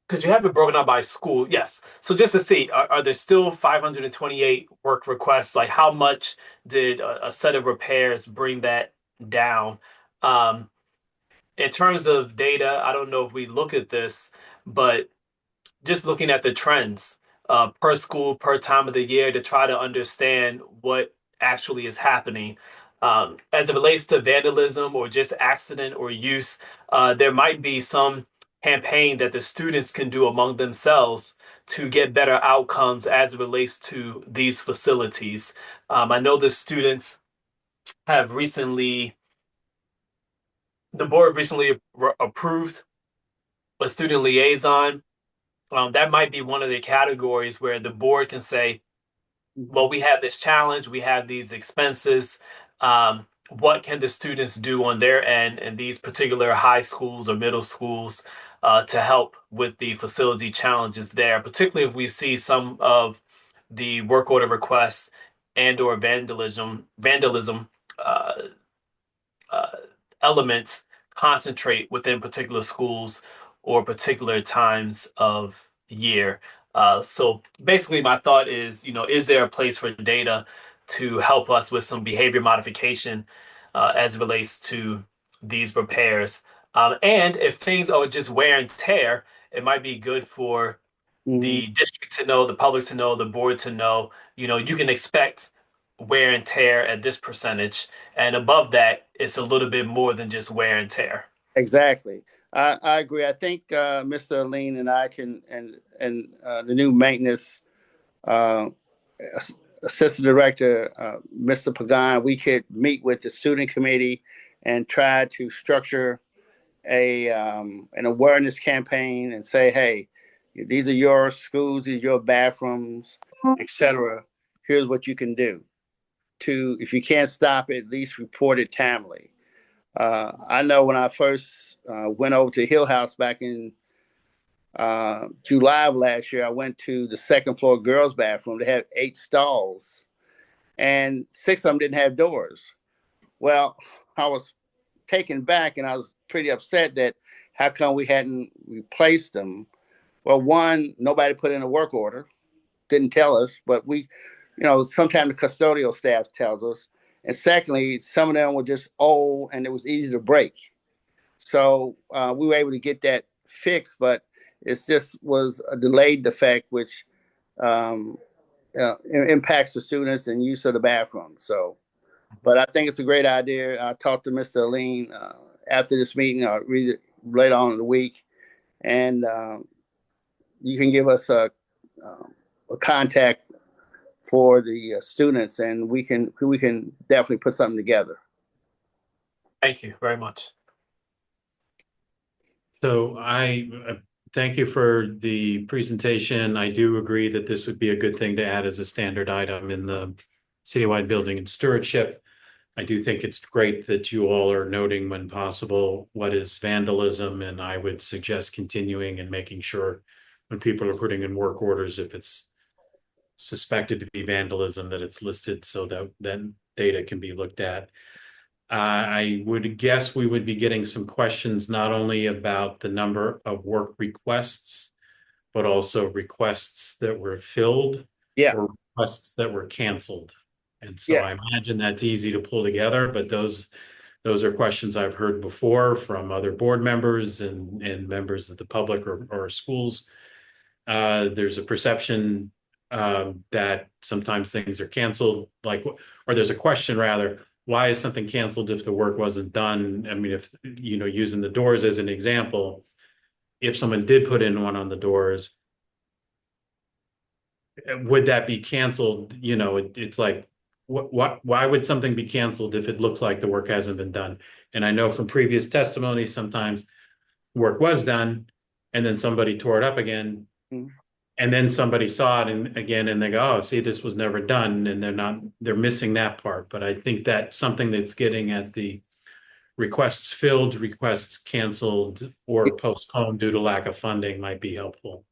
because you have it broken up by school, yes. So just to see, are there still 528 work requests? Like how much did a set of repairs bring that down? Um, in terms of data, I don't know if we look at this, but just looking at the trends per school, per time of the year to try to understand what actually is happening. As it relates to vandalism or just accident or use, there might be some campaign that the students can do among themselves to get better outcomes as it relates to these facilities. I know the students have recently, the board recently approved a student liaison. That might be one of the categories where the board can say, well, we have this challenge, we have these expenses. What can the students do on their end in these particular high schools or middle schools to help with the facility challenges there, particularly if we see some of the work order requests and or vandalism uh, uh, elements concentrate within particular schools or particular times of year. So basically, my thought is, is there a place for data to help us with some behavior modification as it relates to these repairs? And if things are just wear and tear, it might be good for the district to know, the public to know, the board to know, you can expect wear and tear at this percentage. And above that, it's a little bit more than just wear and tear. Exactly. I agree. I think Mr. Lean and I can, and the new maintenance uh, assistant director, Mr. Pagan, we could meet with the student committee and try to structure an awareness campaign and say, hey, these are your schools, these are your bathrooms, etc. Here's what you can do to, if you can't stop it, at least report it timely. I know when I first went over to Hill House back in July of last year, I went to the second floor girls' bathroom. They had 8 stalls, and 6 of them didn't have doors. Well, I was taken back, and I was pretty upset that how come we hadn't replaced them. Well, one, nobody put in a work order, didn't tell us, but we, sometimes the custodial staff tells us. And secondly, some of them were just old and it was easy to break. So we were able to get that fixed, but it just was a delayed effect, which um, impacts the students and use of the bathroom. So, but I think it's a great idea. I talked to Mr. Aline after this meeting, or later on in the week, and you can give us a contact for the students, and we can definitely put something together. Thank you very much. So I thank you for the presentation. I do agree that this would be a good thing to add as a standard item in the citywide building and stewardship. I do think it's great that you all are noting when possible what is vandalism, and I would suggest continuing and making sure when people are putting in work orders, if it's suspected to be vandalism, that it's listed so that then data can be looked at. I would guess we would be getting some questions not only about the number of work requests, but also requests that were filled Yeah, or requests that were canceled. And so yeah, I imagine that's easy to pull together, but those are questions I've heard before from other board members and members of the public or schools. There's a perception that sometimes things are canceled, or there's a question rather, why is something canceled if the work wasn't done? I mean, if, using the doors as an example, if someone did put in one on the doors, would that be canceled? It's like, why would something be canceled if it looks like the work hasn't been done? And I know from previous testimony, sometimes work was done and then somebody tore it up again. Mhm. And then somebody saw it and again, and they go, oh, see, this was never done. And they're missing that part. But I think that something that's getting at the requests filled, requests canceled, or postponed due to lack of funding might be helpful.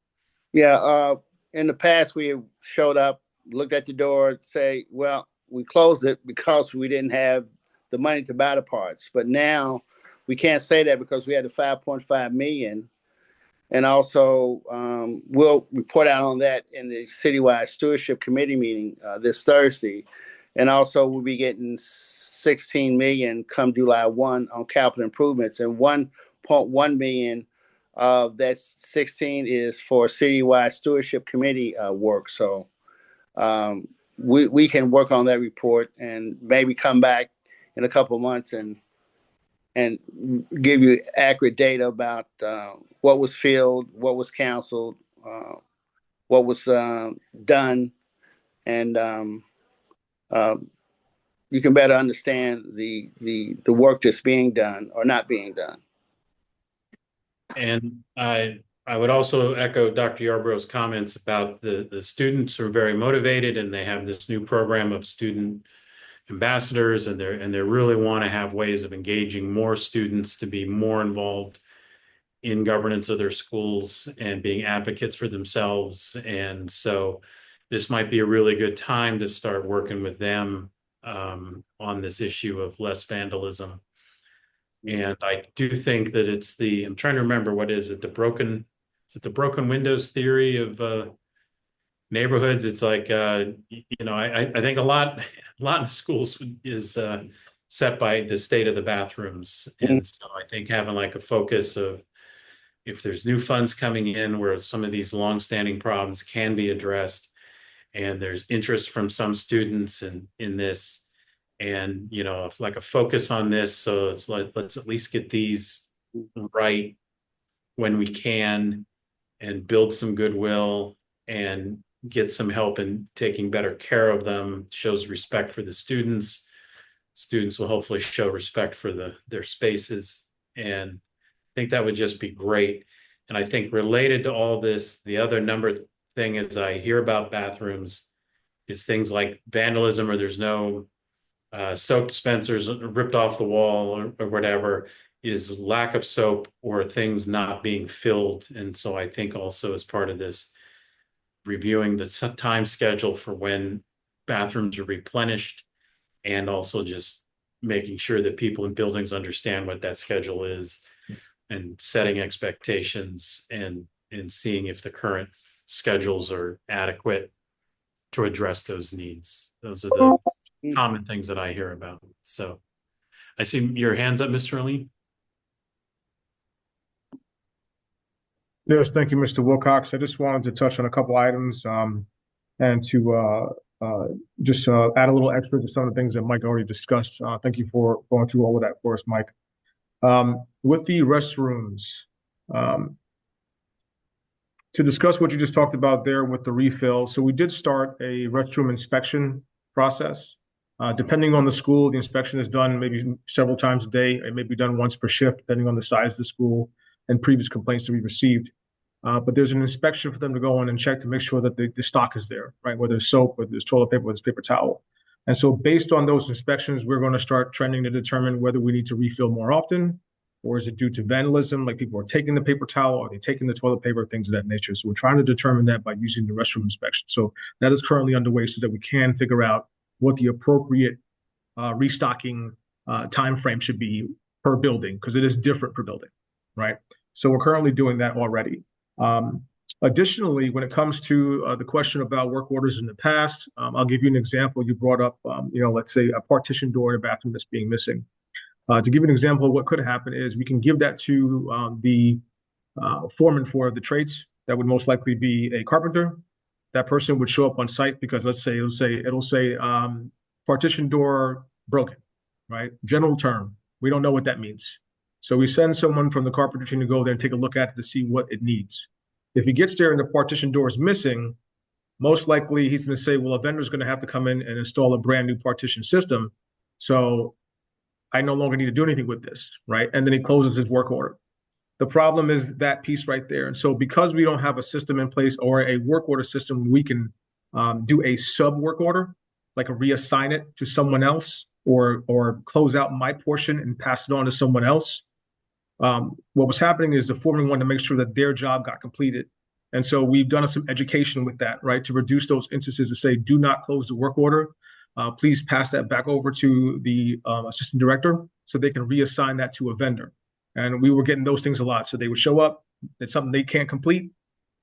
yeah. In the past, we showed up, looked at the door, say, well, we closed it because we didn't have the money to buy the parts. But now we can't say that because we had the 5.5 million. And also, we'll report out on that in the citywide stewardship committee meeting this Thursday. And also, we'll be getting 16 million come July 1 on capital improvements, and 1.1 million of that 16 is for citywide stewardship committee work. So we can work on that report and maybe come back in a couple of months and give you accurate data about what was filled, what was canceled, what was done, and you can better understand the work that's being done or not being done. And I would also echo Dr. Yarborough's comments about the students are very motivated and they have this new program of student ambassadors, and they really want to have ways of engaging more students to be more involved in governance of their schools and being advocates for themselves. And so this might be a really good time to start working with them on this issue of less vandalism. And I do think that I'm trying to remember, what is it? Is it the broken windows theory of neighborhoods? It's like, I think a lot of schools is set by the state of the bathrooms. And so I think having like a focus of, if there's new funds coming in where some of these longstanding problems can be addressed, and there's interest from some students in this, and like a focus on this, so it's like, let's at least get these right when we can and build some goodwill and get some help in taking better care of them, shows respect for the students. Students will hopefully show respect for their spaces, and I think that would just be great. And I think related to all this, the other number thing is, I hear about bathrooms is things like vandalism, or there's no soap dispensers ripped off the wall or whatever, is lack of soap or things not being filled. And so I think also as part of this, reviewing the time schedule for when bathrooms are replenished, and also just making sure that people in buildings understand what that schedule is, and setting expectations and seeing if the current schedules are adequate to address those needs. Those are the common things that I hear about. So I see your hands up, Mr. Aline. Yes, thank you, Mr. Wilcox. I just wanted to touch on a couple items and to just add a little extra to some of the things that Mike already discussed. Thank you for going through all of that for us, Mike. With the restrooms, to discuss what you just talked about there with the refill. So we did start a restroom inspection process. Depending on the school, the inspection is done maybe several times a day. It may be done once per shift, depending on the size of the school and previous complaints that we received. But there's an inspection for them to go in and check to make sure that the stock is there, right? Whether it's soap, whether it's toilet paper, whether it's paper towel. And so based on those inspections, we're going to start trending to determine whether we need to refill more often, or is it due to vandalism, like people are taking the paper towel, or are they taking the toilet paper, things of that nature. So we're trying to determine that by using the restroom inspection. So that is currently underway so that we can figure out what the appropriate restocking time frame should be per building, because it is different per building, right? So we're currently doing that already. Additionally, when it comes to the question about work orders in the past, I'll give you an example. You brought up, let's say a partition door in a bathroom that's being missing. To give you an example of what could happen is we can give that to the foreman for the trades. That would most likely be a carpenter. That person would show up on site because let's say it'll say partition door broken, right? General term. We don't know what that means. So we send someone from the carpenter team to go there and take a look at it to see what it needs. If he gets there and the partition door is missing, most likely he's going to say, well, a vendor's going to have to come in and install a brand new partition system. So I no longer need to do anything with this, right? And then he closes his work order. The problem is that piece right there. And so because we don't have a system in place or a work order system, we can do a sub work order, like reassign it to someone else or close out my portion and pass it on to someone else. What was happening is the foreman wanted to make sure that their job got completed. And so we've done some education with that, right? To reduce those instances to say, do not close the work order. Please pass that back over to the assistant director so they can reassign that to a vendor. And we were getting those things a lot. So they would show up, it's something they can't complete.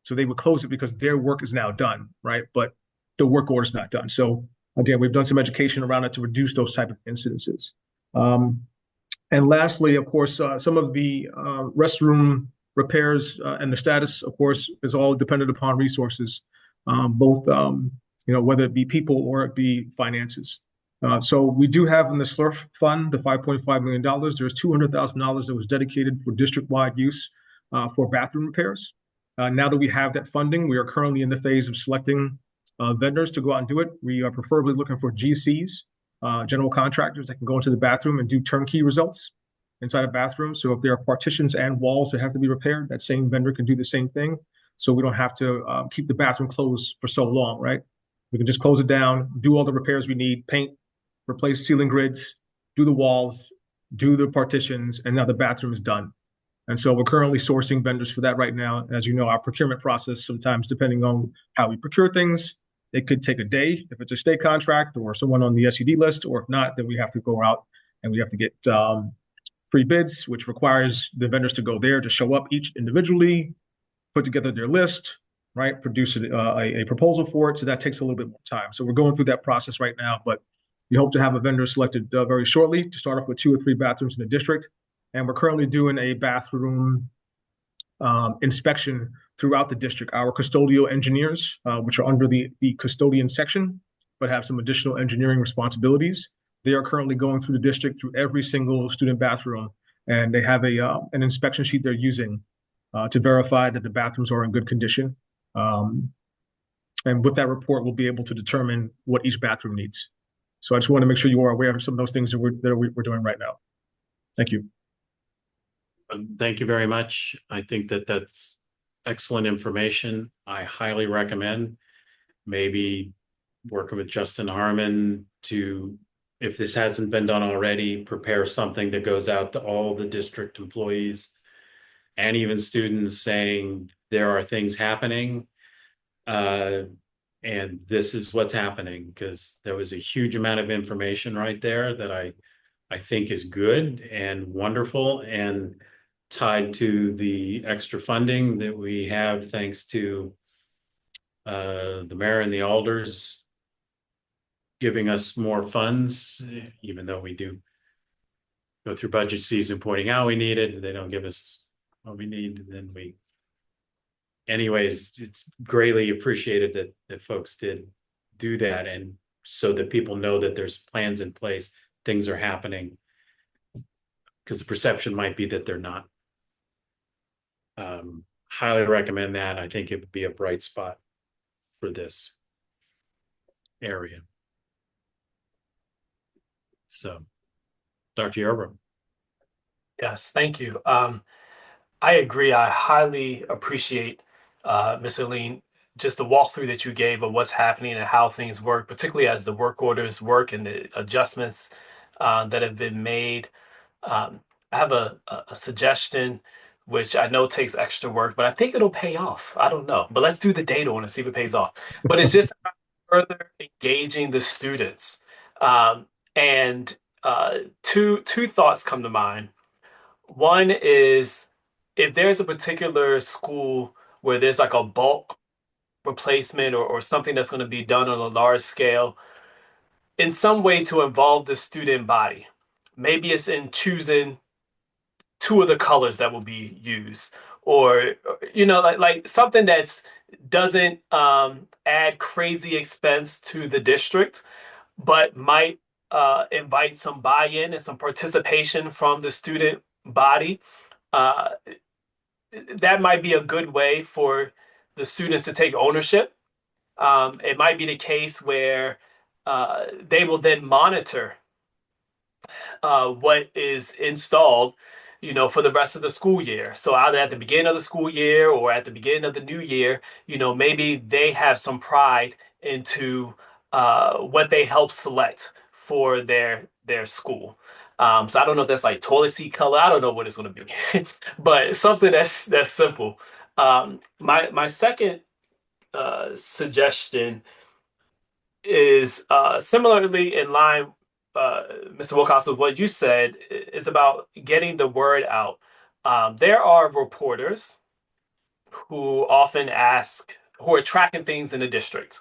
So they would close it because their work is now done, right? But the work order is not done. So again, we've done some education around it to reduce those type of incidences. And lastly, of course, some of the restroom repairs and the status, of course, is all dependent upon resources, both, whether it be people or it be finances. So we do have in the SLURF fund, the $5.5 million, there's $200,000 that was dedicated for district-wide use for bathroom repairs. Now that we have that funding, we are currently in the phase of selecting vendors to go out and do it. We are preferably looking for GCs, general contractors that can go into the bathroom and do turnkey results inside a bathroom. So if there are partitions and walls that have to be repaired, that same vendor can do the same thing. So we don't have to keep the bathroom closed for so long, right? We can just close it down, do all the repairs we need, paint, replace ceiling grids, do the walls, do the partitions, and now the bathroom is done. And so we're currently sourcing vendors for that right now. As you know, our procurement process, sometimes depending on how we procure things, it could take a day if it's a state contract or someone on the SED list, or if not, then we have to go out and we have to get pre-bids, which requires the vendors to go there to show up each individually, put together their list, right? Produce a proposal for it. So that takes a little bit more time. So we're going through that process right now, but we hope to have a vendor selected very shortly to start off with 2 or 3 bathrooms in the district. And we're currently doing a bathroom inspection throughout the district. Our custodial engineers, which are under the custodian section, but have some additional engineering responsibilities, they are currently going through the district through every single student bathroom. And they have an inspection sheet they're using to verify that the bathrooms are in good condition. And with that report, we'll be able to determine what each bathroom needs. So I just want to make sure you are aware of some of those things that we're doing right now. Thank you. Thank you very much. I think that that's excellent information. I highly recommend maybe working with Justin Harmon to, if this hasn't been done already, prepare something that goes out to all the district employees and even students saying there are things happening and this is what's happening, because there was a huge amount of information right there that I think is good and wonderful and tied to the extra funding that we have thanks to the mayor and the alders giving us more funds, even though we do go through budget season pointing out we need it, they don't give us what we need, then we anyways, it's greatly appreciated that folks did do that, and so that people know that there's plans in place, things are happening, because the perception might be that they're not. Highly recommend that. I think it would be a bright spot for this area. So, Dr. Yarbrough. Yes, thank you. I agree. I highly appreciate Ms. Aline just the walkthrough that you gave of what's happening and how things work, particularly as the work orders work and the adjustments that have been made. I have a suggestion, which I know takes extra work, but I think it'll pay off. I don't know, but let's do the data on it, see if it pays off. But it's just about further engaging the students. Um, and two thoughts come to mind. One is if there's a particular school where there's like a bulk replacement or something that's going to be done on a large scale, in some way to involve the student body. Maybe it's in choosing two of the colors that will be used, or like something that's doesn't add crazy expense to the district, but might invite some buy-in and some participation from the student body. Uh, that might be a good way for the students to take ownership. It might be the case where they will then monitor what is installed, for the rest of the school year. So either at the beginning of the school year or at the beginning of the new year, maybe they have some pride into what they help select for their school. So I don't know if that's like toilet seat color. I don't know what it's going to be, but something that's simple. My second suggestion is similarly in line, Mr. Wilcox, with what you said. Is about getting the word out. There are reporters who often who are tracking things in the district.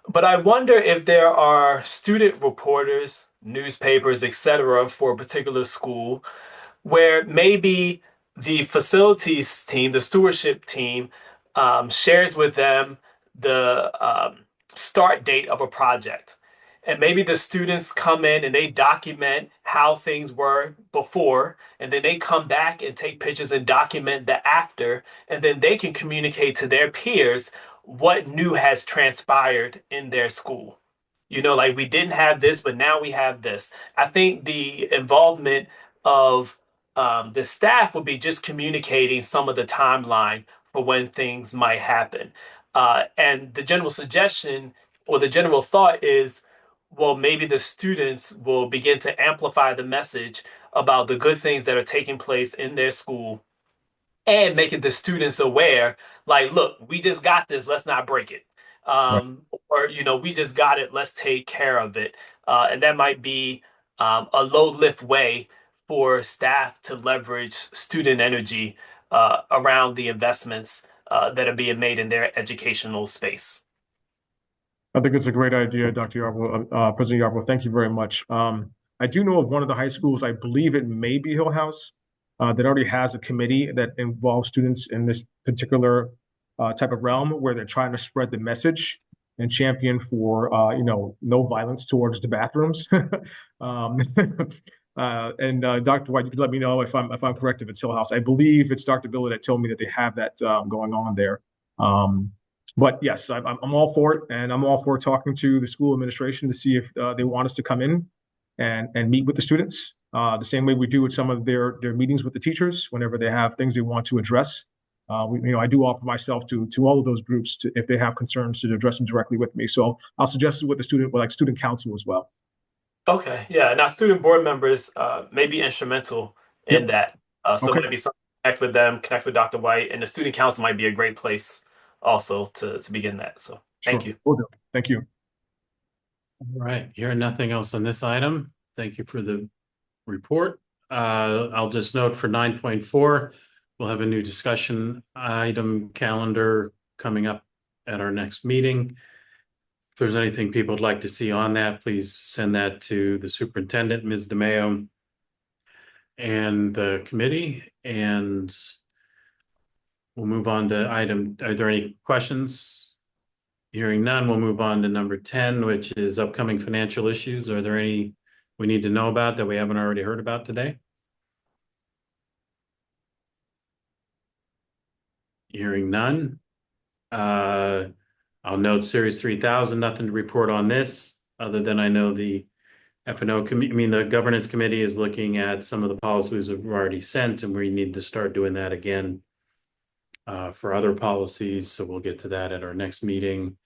But I wonder if there are student reporters, newspapers, etc., for a particular school where maybe the facilities team, the stewardship team, shares with them the start date of a project. And maybe the students come in and they document how things were before, and then they come back and take pictures and document the after, and then they can communicate to their peers what new has transpired in their school. Like we didn't have this, but now we have this. I think the involvement of the staff would be just communicating some of the timeline for when things might happen. And the general suggestion or the general thought is, well, maybe the students will begin to amplify the message about the good things that are taking place in their school and making the students aware, like, look, we just got this, let's not break it. Right. Or, we just got it, let's take care of it. And that might be a low lift way for staff to leverage student energy around the investments that are being made in their educational space. I think it's a great idea, Dr. Yarborough, President Yarborough. Thank you very much. I do know of one of the high schools, I believe it may be Hill House, that already has a committee that involves students in this particular type of realm where they're trying to spread the message and champion for, no violence towards the bathrooms. And Dr. White, you could let me know if I'm correct, if it's Hill House. I believe it's Dr. Billa that told me that they have that going on there. But yes, I'm all for it, and I'm all for talking to the school administration to see if they want us to come in and meet with the students the same way we do with some of their meetings with the teachers whenever they have things they want to address. I do offer myself to all of those groups if they have concerns to address them directly with me. So I'll suggest it with student council as well. Okay, yeah. Now, student board members may be instrumental in Yep. that. So Okay. maybe connect with them, connect with Dr. White, and the student council might be a great place also to begin that. So thank Sure. you. Will do. Thank you. All right, hearing nothing else on this item. Thank you for the report. I'll just note for 9.4, we'll have a new discussion item calendar coming up at our next meeting. If there's anything people would like to see on that, please send that to the superintendent, Ms. DeMayo, and the committee, and we'll move on to item. Are there any questions? Hearing none, we'll move on to number 10, which is upcoming financial issues. Are there any we need to know about that we haven't already heard about today? Hearing none. I'll note Series 3000, nothing to report on this, other than I know the F&O committee, the governance committee is looking at some of the policies we've already sent, and we need to start doing that again. for other policies. So we'll get to that at our next meeting.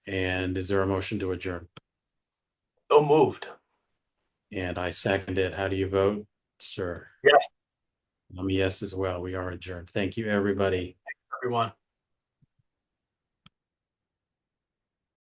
And is there a motion to adjourn? So moved. And I second it. How do you vote, sir? Yes, I'm a yes as well. We are adjourned. Thank you, everybody. everyone.